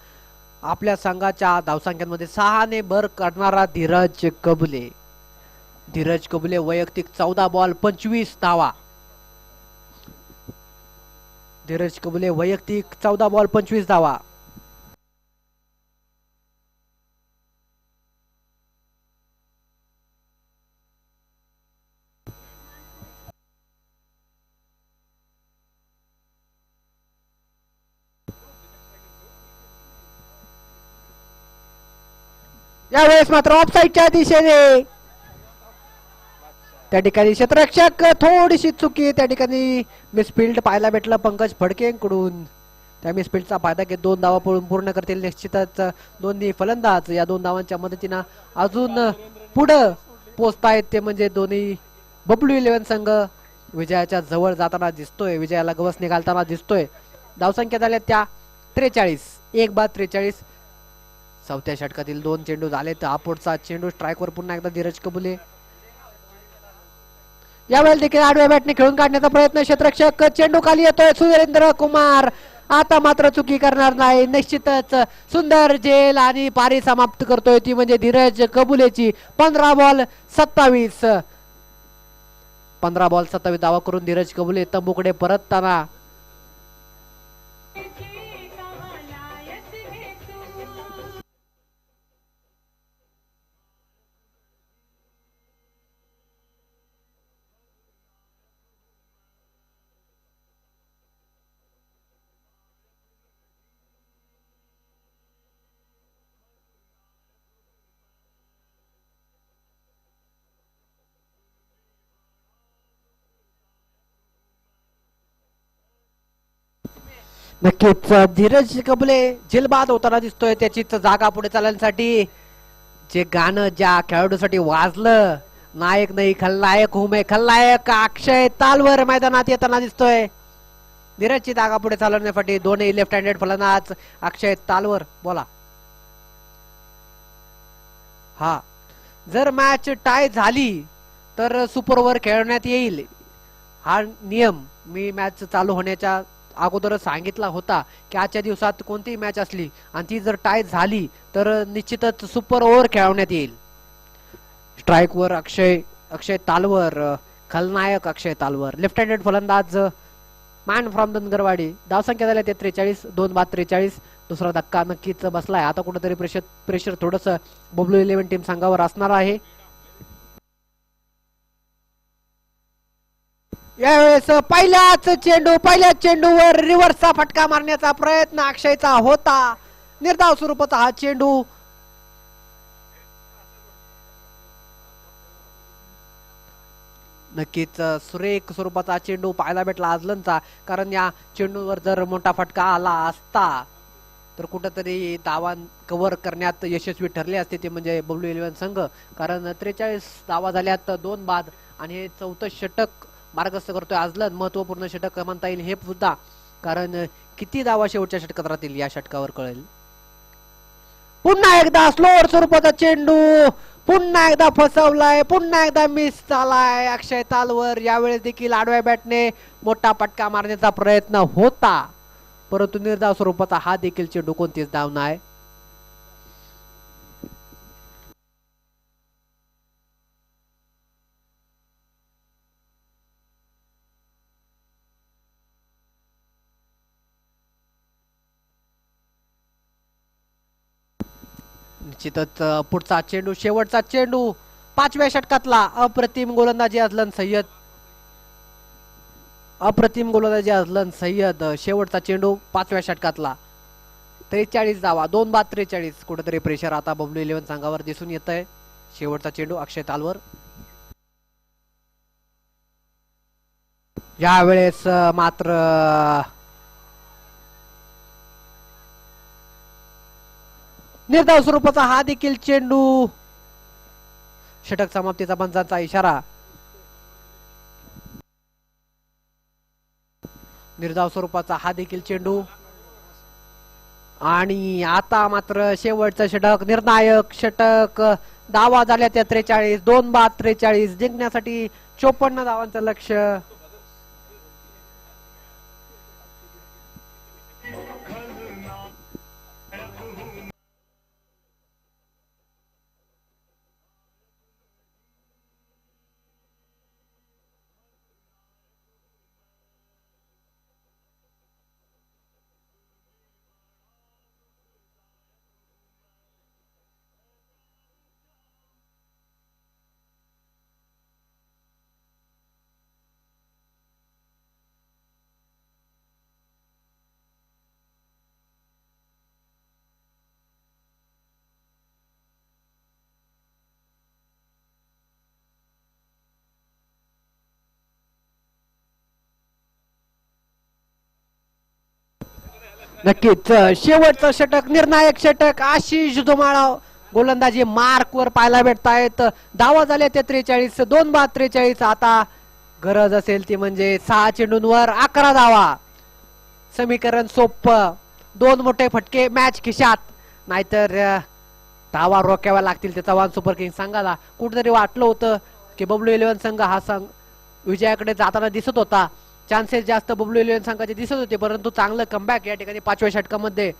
आपल्या संघाच्या धावसंख्यांमध्ये 6 ने भर करणारा धीरज कबुले. धीरज कबुले वैयक्तिक 14 बॉल 25 धावा. धीरज कबुले वैयक्तिक 14 बॉल 25 धावा. यावेळेस मात्र ऑफसाईडच्या दिशेने त्या ठिकाणी क्षेत्ररक्षक थोडीशी चुकी. त्या ठिकाणी मिसफिल्ड पाहायला भेटलं पंकज फडकेंकडून. त्या मिसफिल्डचा फायदा घेत 2 धावा पळून पूर्ण करतील निश्चितच दोन्ही फलंदाज. या 2 धावांच्या मदतीनं अजून पुढं पोहोचतायत ते म्हणजे दोन्ही बबलू 11 संघ विजयाच्या जवळ जाताना दिसतोय. विजयाला गवसणी घालताना दिसतोय. धावसंख्या झाल्या त्या 43. एक बाद 43. 4थ्या षटकातील 2 चेंडू झाले. तर पुढचा चेंडू स्ट्राईकवर पुन्हा एकदा धीरज कबुले. यावेळेला देखील आडव्या बॅटने खेळून काढण्याचा प्रयत्न. क्षेत्ररक्षक चेंडू खाली येतोय. सुरेंद्र कुमार आता मात्र चुकी करणार नाही. निश्चितच सुंदर झेल आणि पारी समाप्त करतोय ती म्हणजे धीरज कबुलेची. 15 बॉल 27. 15 बॉल 27 धावा करून धीरज कबुले तंबूकडे परतताना नक्कीच धीरज कबले झेलबाद होताना दिसतोय. त्याचीच जागा पुढे चालण्यासाठी जे गाणं ज्या खेळाडूसाठी वाजलं, नायक नाही खलनायक हूं मैं, खलनायक अक्षय तालवर मैदानात येताना दिसतोय. धीरजची जागा पुढे चालवण्यासाठी दोन्ही लेफ्ट हँडेड फलंदाज अक्षय तालवर. बोला. हा, जर मॅच टाय झाली तर सुपर ओव्हर खेळण्यात येईल. हा नियम मी मॅच चालू होण्याच्या अगोदरच सांगितला होता की आजच्या दिवसात कोणतीही मॅच असली आणि ती जर टाय झाली तर निश्चितच सुपर ओव्हर खेळवण्यात येईल. स्ट्राईक वर अक्षय तालवर, खलनायक अक्षय तालवर, लेफ्ट हँडेड फलंदाज मॅन फ्रॉम दनगरवाडी. धावसंख्या झाल्या 43, 2 बाद 43. दुसरा धक्का नक्कीच बसलाय. आता कुठेतरी प्रेशर थोडस बबलू 11 टीम संघावर असणार आहे. यावेळेस पहिल्याच चेंडूवर रिव्हर्सचा फटका मारण्याचा प्रयत्न अक्षयचा होता. निर्धाव स्वरूपाचा हा चेंडू. नक्कीच सुरेख स्वरूपाचा चेंडू पाहायला भेटला आजलनचा. कारण या चेंडूवर जर मोठा फटका आला असता तर कुठेतरी धावा कव्हर करण्यात यशस्वी ठरले असते ते म्हणजे बबलू 11 संघ. कारण 43 धावा झाल्यात, 2 बाद आणि हे 4थं षटक मार्गस्थ करतोय आजलन. महत्वपूर्ण षटक म्हणता येईल हे सुद्धा, कारण किती धावा शेवटच्या षटकात राहतील या षटकावर कळेल. पुन्हा एकदा स्लोअर स्वरूपाचा चेंडू, पुन्हा एकदा फसवलाय, पुन्हा एकदा मिस झालाय अक्षय तालवर. यावेळेस देखील आडव्या बॅटने मोठा फटका मारण्याचा प्रयत्न होता, परंतु निर्धाव स्वरूपाचा हा देखील चेंडू कोणतीच धाव नाही. निश्चितच पुढचा चेंडू, शेवटचा चेंडू 5व्या षटकातला. अप्रतिम गोलंदाजी अझलन सय्यद, अप्रतिम गोलंदाजी अझलन सय्यद. शेवटचा चेंडू 5व्या षटकातला. 43 धावा, 2 बाद 43. कुठेतरी प्रेशर आता बबलू 11 संघावर दिसून येत आहे. शेवटचा चेंडू अक्षय तालवर. यावेळेस मात्र निर्धाव स्वरूपाचा हा देखील चेंडू. षटक समाप्तीचा पंचांचा इशारा. निर्धाव स्वरूपाचा हा देखील चेंडू. आणि आता मात्र शेवटचं षटक, निर्णायक षटक. धावा झाल्या त्या 43, 2 बाद 43. जिंकण्यासाठी 54 धावांचं लक्ष्य. नक्कीच शेवटचं षटक, निर्णायक षटक. आशिष धुमाळ गोलंदाजी मार्क वर पाहायला भेटतायत. धावा झाल्या त्या 43, 2 बाद 43. आता गरज असेल ती म्हणजे 6 चेंडूंवर 11 धावा. समीकरण सोपं, 2 मोठे फटके मॅच खिशात, नाहीतर धावा रोक्याव्या लागतील. त्याचा चव्हाण सुपर किंग संघाला कुठेतरी वाटलं होतं की बबलू 11 संघ हा संघ विजयाकडे जाताना दिसत होता. चान्सेस जास्त बबलू 11 संघाचे दिसत होते, परंतु चांगलं कमबॅक या ठिकाणी 5व्या षटकामध्ये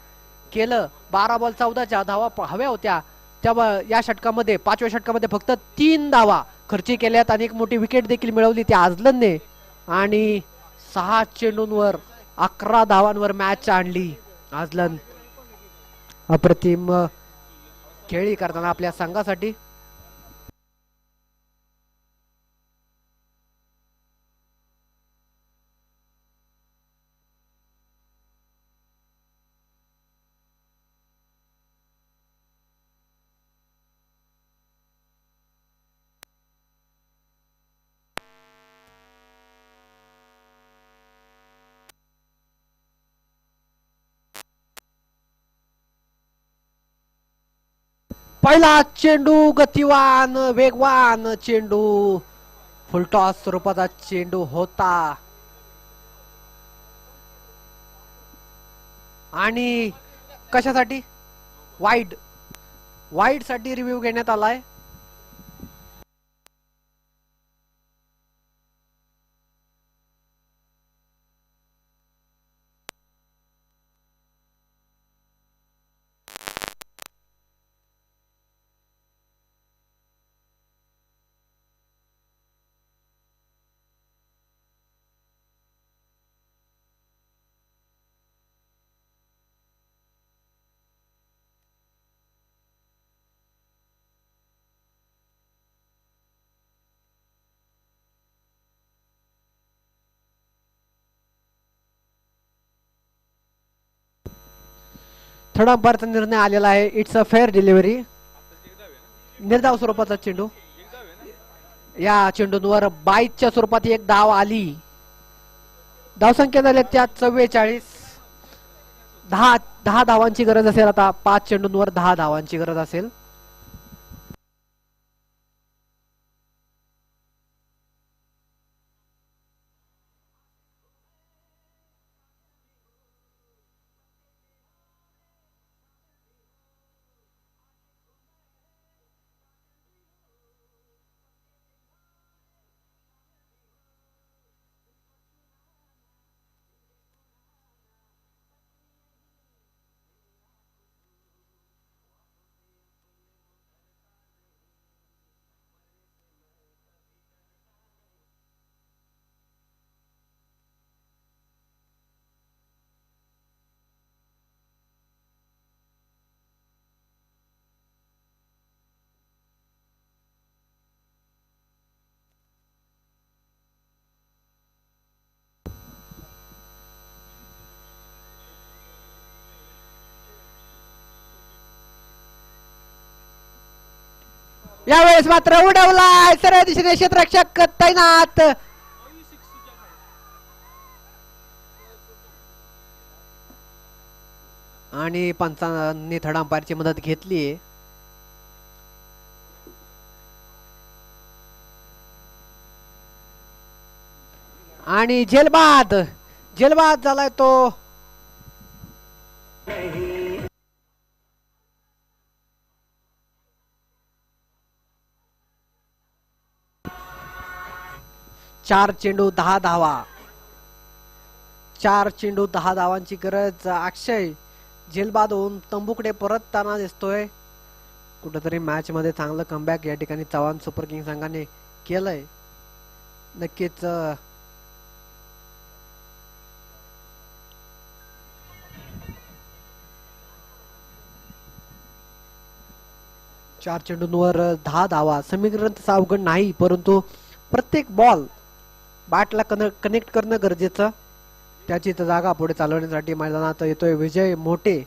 केलं. 12 बॉल 14च्या धावा हव्या होत्या. तेव्हा या षटकामध्ये 5व्या षटकामध्ये फक्त 3 धावा खर्ची केल्यात आणि एक मोठी विकेट देखील मिळवली त्या आझलनने. आणि 6 चेंडूंवर 11 धावांवर मॅच आणली आझलन. अप्रतिम खेळी करताना आपल्या संघासाठी. पहिला चेंडू गतिवान वेगवान चेंडू फुलटॉस स्वरूपाचा चेंडू होता आणि कशासाठी वाईड वाईड साठी रिव्ह्यू घेण्यात आलाय. थर्ड अंपायरचा निर्णय आलेला आहे. It's a fair delivery. निर्धाव स्वरूपाचा चेंडू. या चेंडूंवर बाईच्या स्वरूपात एक धाव आली. धावसंख्या झाल्या त्या 44. 10 धावांची गरज असेल आता. 5 चेंडूंवर 10 धावांची गरज असेल. यावेळेस मात्र उडवलाय सरळ दिशेने क्षेत्ररक्षक तैनात. आणि पंचांनी थर्ड अंपायरची मदत घेतली. आणि झेलबाद झालाय तो. चार चेंडू 10 धावा. 4 चेंडू 10 धावांची गरज. अक्षय झेलबाद होऊन तंबूकडे परतताना दिसतोय. कुठेतरी मॅच मध्ये चांगलं कमबॅक या ठिकाणी चव्हाण सुपर किंग संघाने केलंय. नक्कीच 4 चेंडूंवर 10 धावा समीकरण तसं अवघड नाही, परंतु प्रत्येक बॉल बॅटला कनेक्ट करणं गरजेचं. त्याची जागा पुढे चालवण्यासाठी मैदानात येतोय विजय मोठे.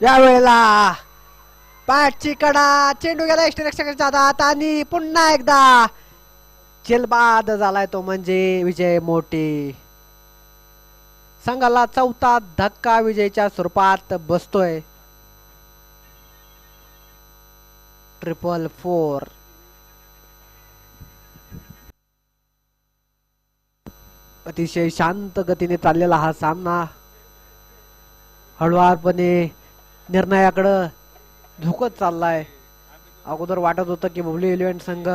यावेळेला बॅटची कडा चेंडू गेला यष्टीरक्षकाच्या हातात आणि पुन्हा एकदा झेलबाद झालाय तो म्हणजे विजय मोठे. संघाला चौथा धक्का विजयच्या स्वरूपात बसतोय. 444. अतिशय शांत गतीने चाललेला हा सामना हळुवारपणे निर्णयाकडे झुकत चाललाय. अगोदर वाटत होतं की बुबली इलेव्हन संघ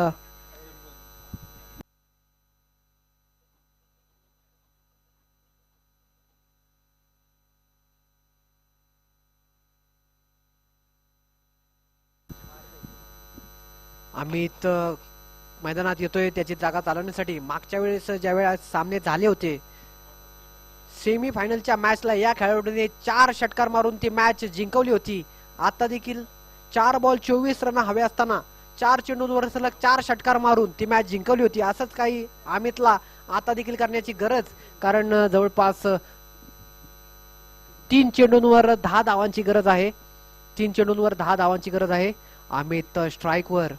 अमित मैदानात येतोय त्याची जागा चालवण्यासाठी. मागच्या वेळेस ज्या वेळेस सामने झाले होते सेमी फायनलच्या मॅचला या खेळाडूने 4 षटकार मारून ती मॅच जिंकवली होती. आता देखील 4 बॉल 24 रन हवे असताना 4 चेंडूंवर सलग 4 षटकार मारून ती मॅच जिंकवली होती. असंच काही अमितला आता देखील करण्याची गरज, कारण जवळपास 3 चेंडूंवर 10 धावांची गरज आहे. 3 चेंडूंवर 10 धावांची गरज आहे. अमित स्ट्राईकवर.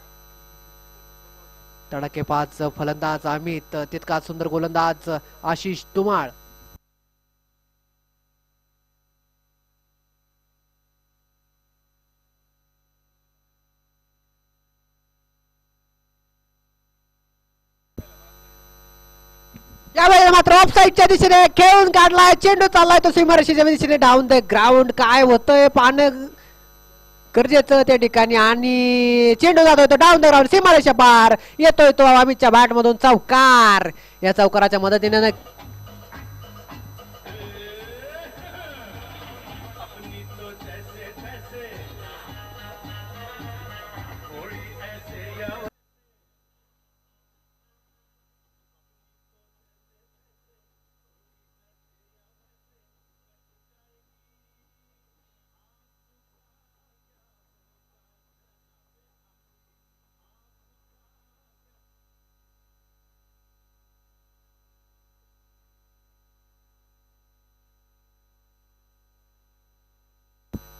तडकेबाज फलंदाज अमित, तितकाच सुंदर गोलंदाज आशिष तुमाळ. यावेळेला मात्र ऑफ साईडच्या दिशेने खेळून काढलाय. चेंडू चाललाय तो सीमारेषेच्या दिशेने डाऊन द ग्राउंड. काय होतंय पाहणं गरजेचं त्या ठिकाणी. आणि चेंडू जातोय तो डाऊन द ग्राउंड, सीमारेषा पार. येतोय तो अमितच्या बॅट मधून चौकार. या चौकाराच्या मदतीने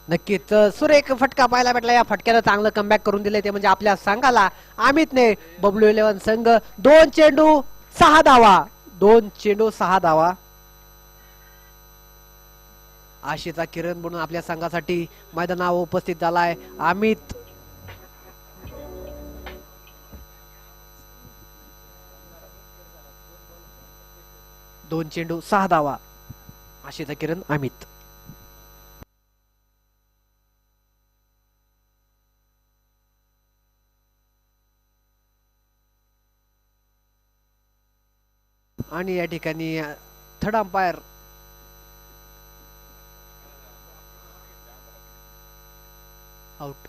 नक्कीच सुरेख फटका पाहायला भेटला. या फटक्यानं चांगलं कमबॅक करून दिले ते म्हणजे आपल्या संघाला. अमितने बबलू 11 संघ 2 चेंडू 6 धावा. 2 चेंडू 6 धावा. आशेचा किरण म्हणून आपल्या संघासाठी मैदानावर उपस्थित झालाय अमित. दोन चेंडू 6 धावा. आशेचा किरण अमित. आणि या ठिकाणी third umpire out.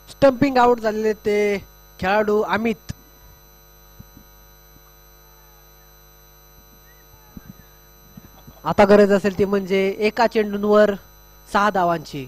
Stumping out झालेले ते खेळाडू अमित. आता गरज असेल ती म्हणजे एका चेंडूंवर 6 धावांची.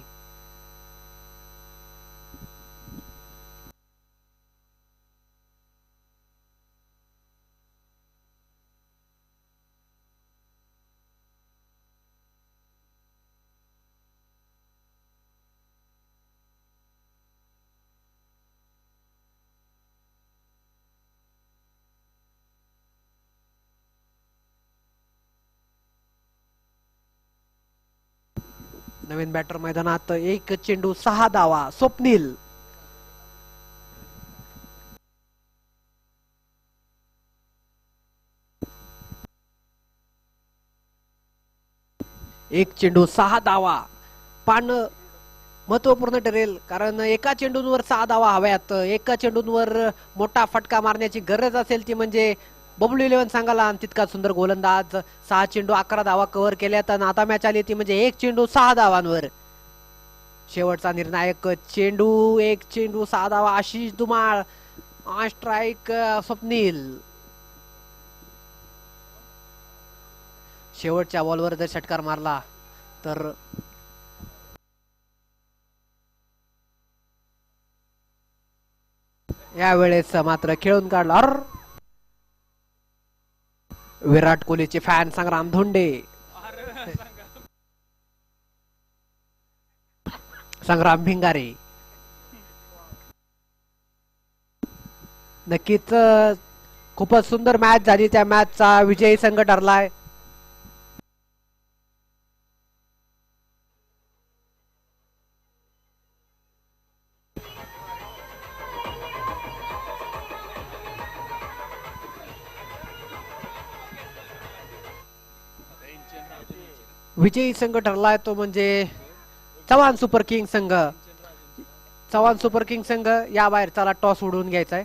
नवीन बॅटर मैदानात. एक चेंडू 6 धावा. स्वप्नील. एक चेंडू 6 धावा. पान महत्वपूर्ण ठरेल, कारण एका चेंडूंवर 6 धावा हव्यात. एका चेंडूंवर मोठा फटका मारण्याची गरज असेल ती म्हणजे बबलू 11 सांगाला. आणि तितका सुंदर गोलंदाज. 6 चेंडू 11 धावा कव्हर केल्यात आणि आता मॅच आली ती म्हणजे एक चेंडू 6 धावांवर. शेवटचा निर्णायक चेंडू, एक चेंडू 6 धावा. Ashish Dhumal on strike. स्वप्नील शेवटच्या बॉलवर जर षटकार मारला तर यावेळेस मात्र खेळून काढला. विराट कोहलीचे फॅन संग्राम धोंडे. संग्राम भिंगारे. नक्कीच खूपच सुंदर मॅच झाली. त्या मॅचचा विजयी संघ ठरलाय. विजयी संघ ठरलाय तो म्हणजे चव्हाण सुपर किंग संघ. चव्हाण सुपर किंग संघ या बाहेर चला टॉस उडवून घ्यायचा आहे.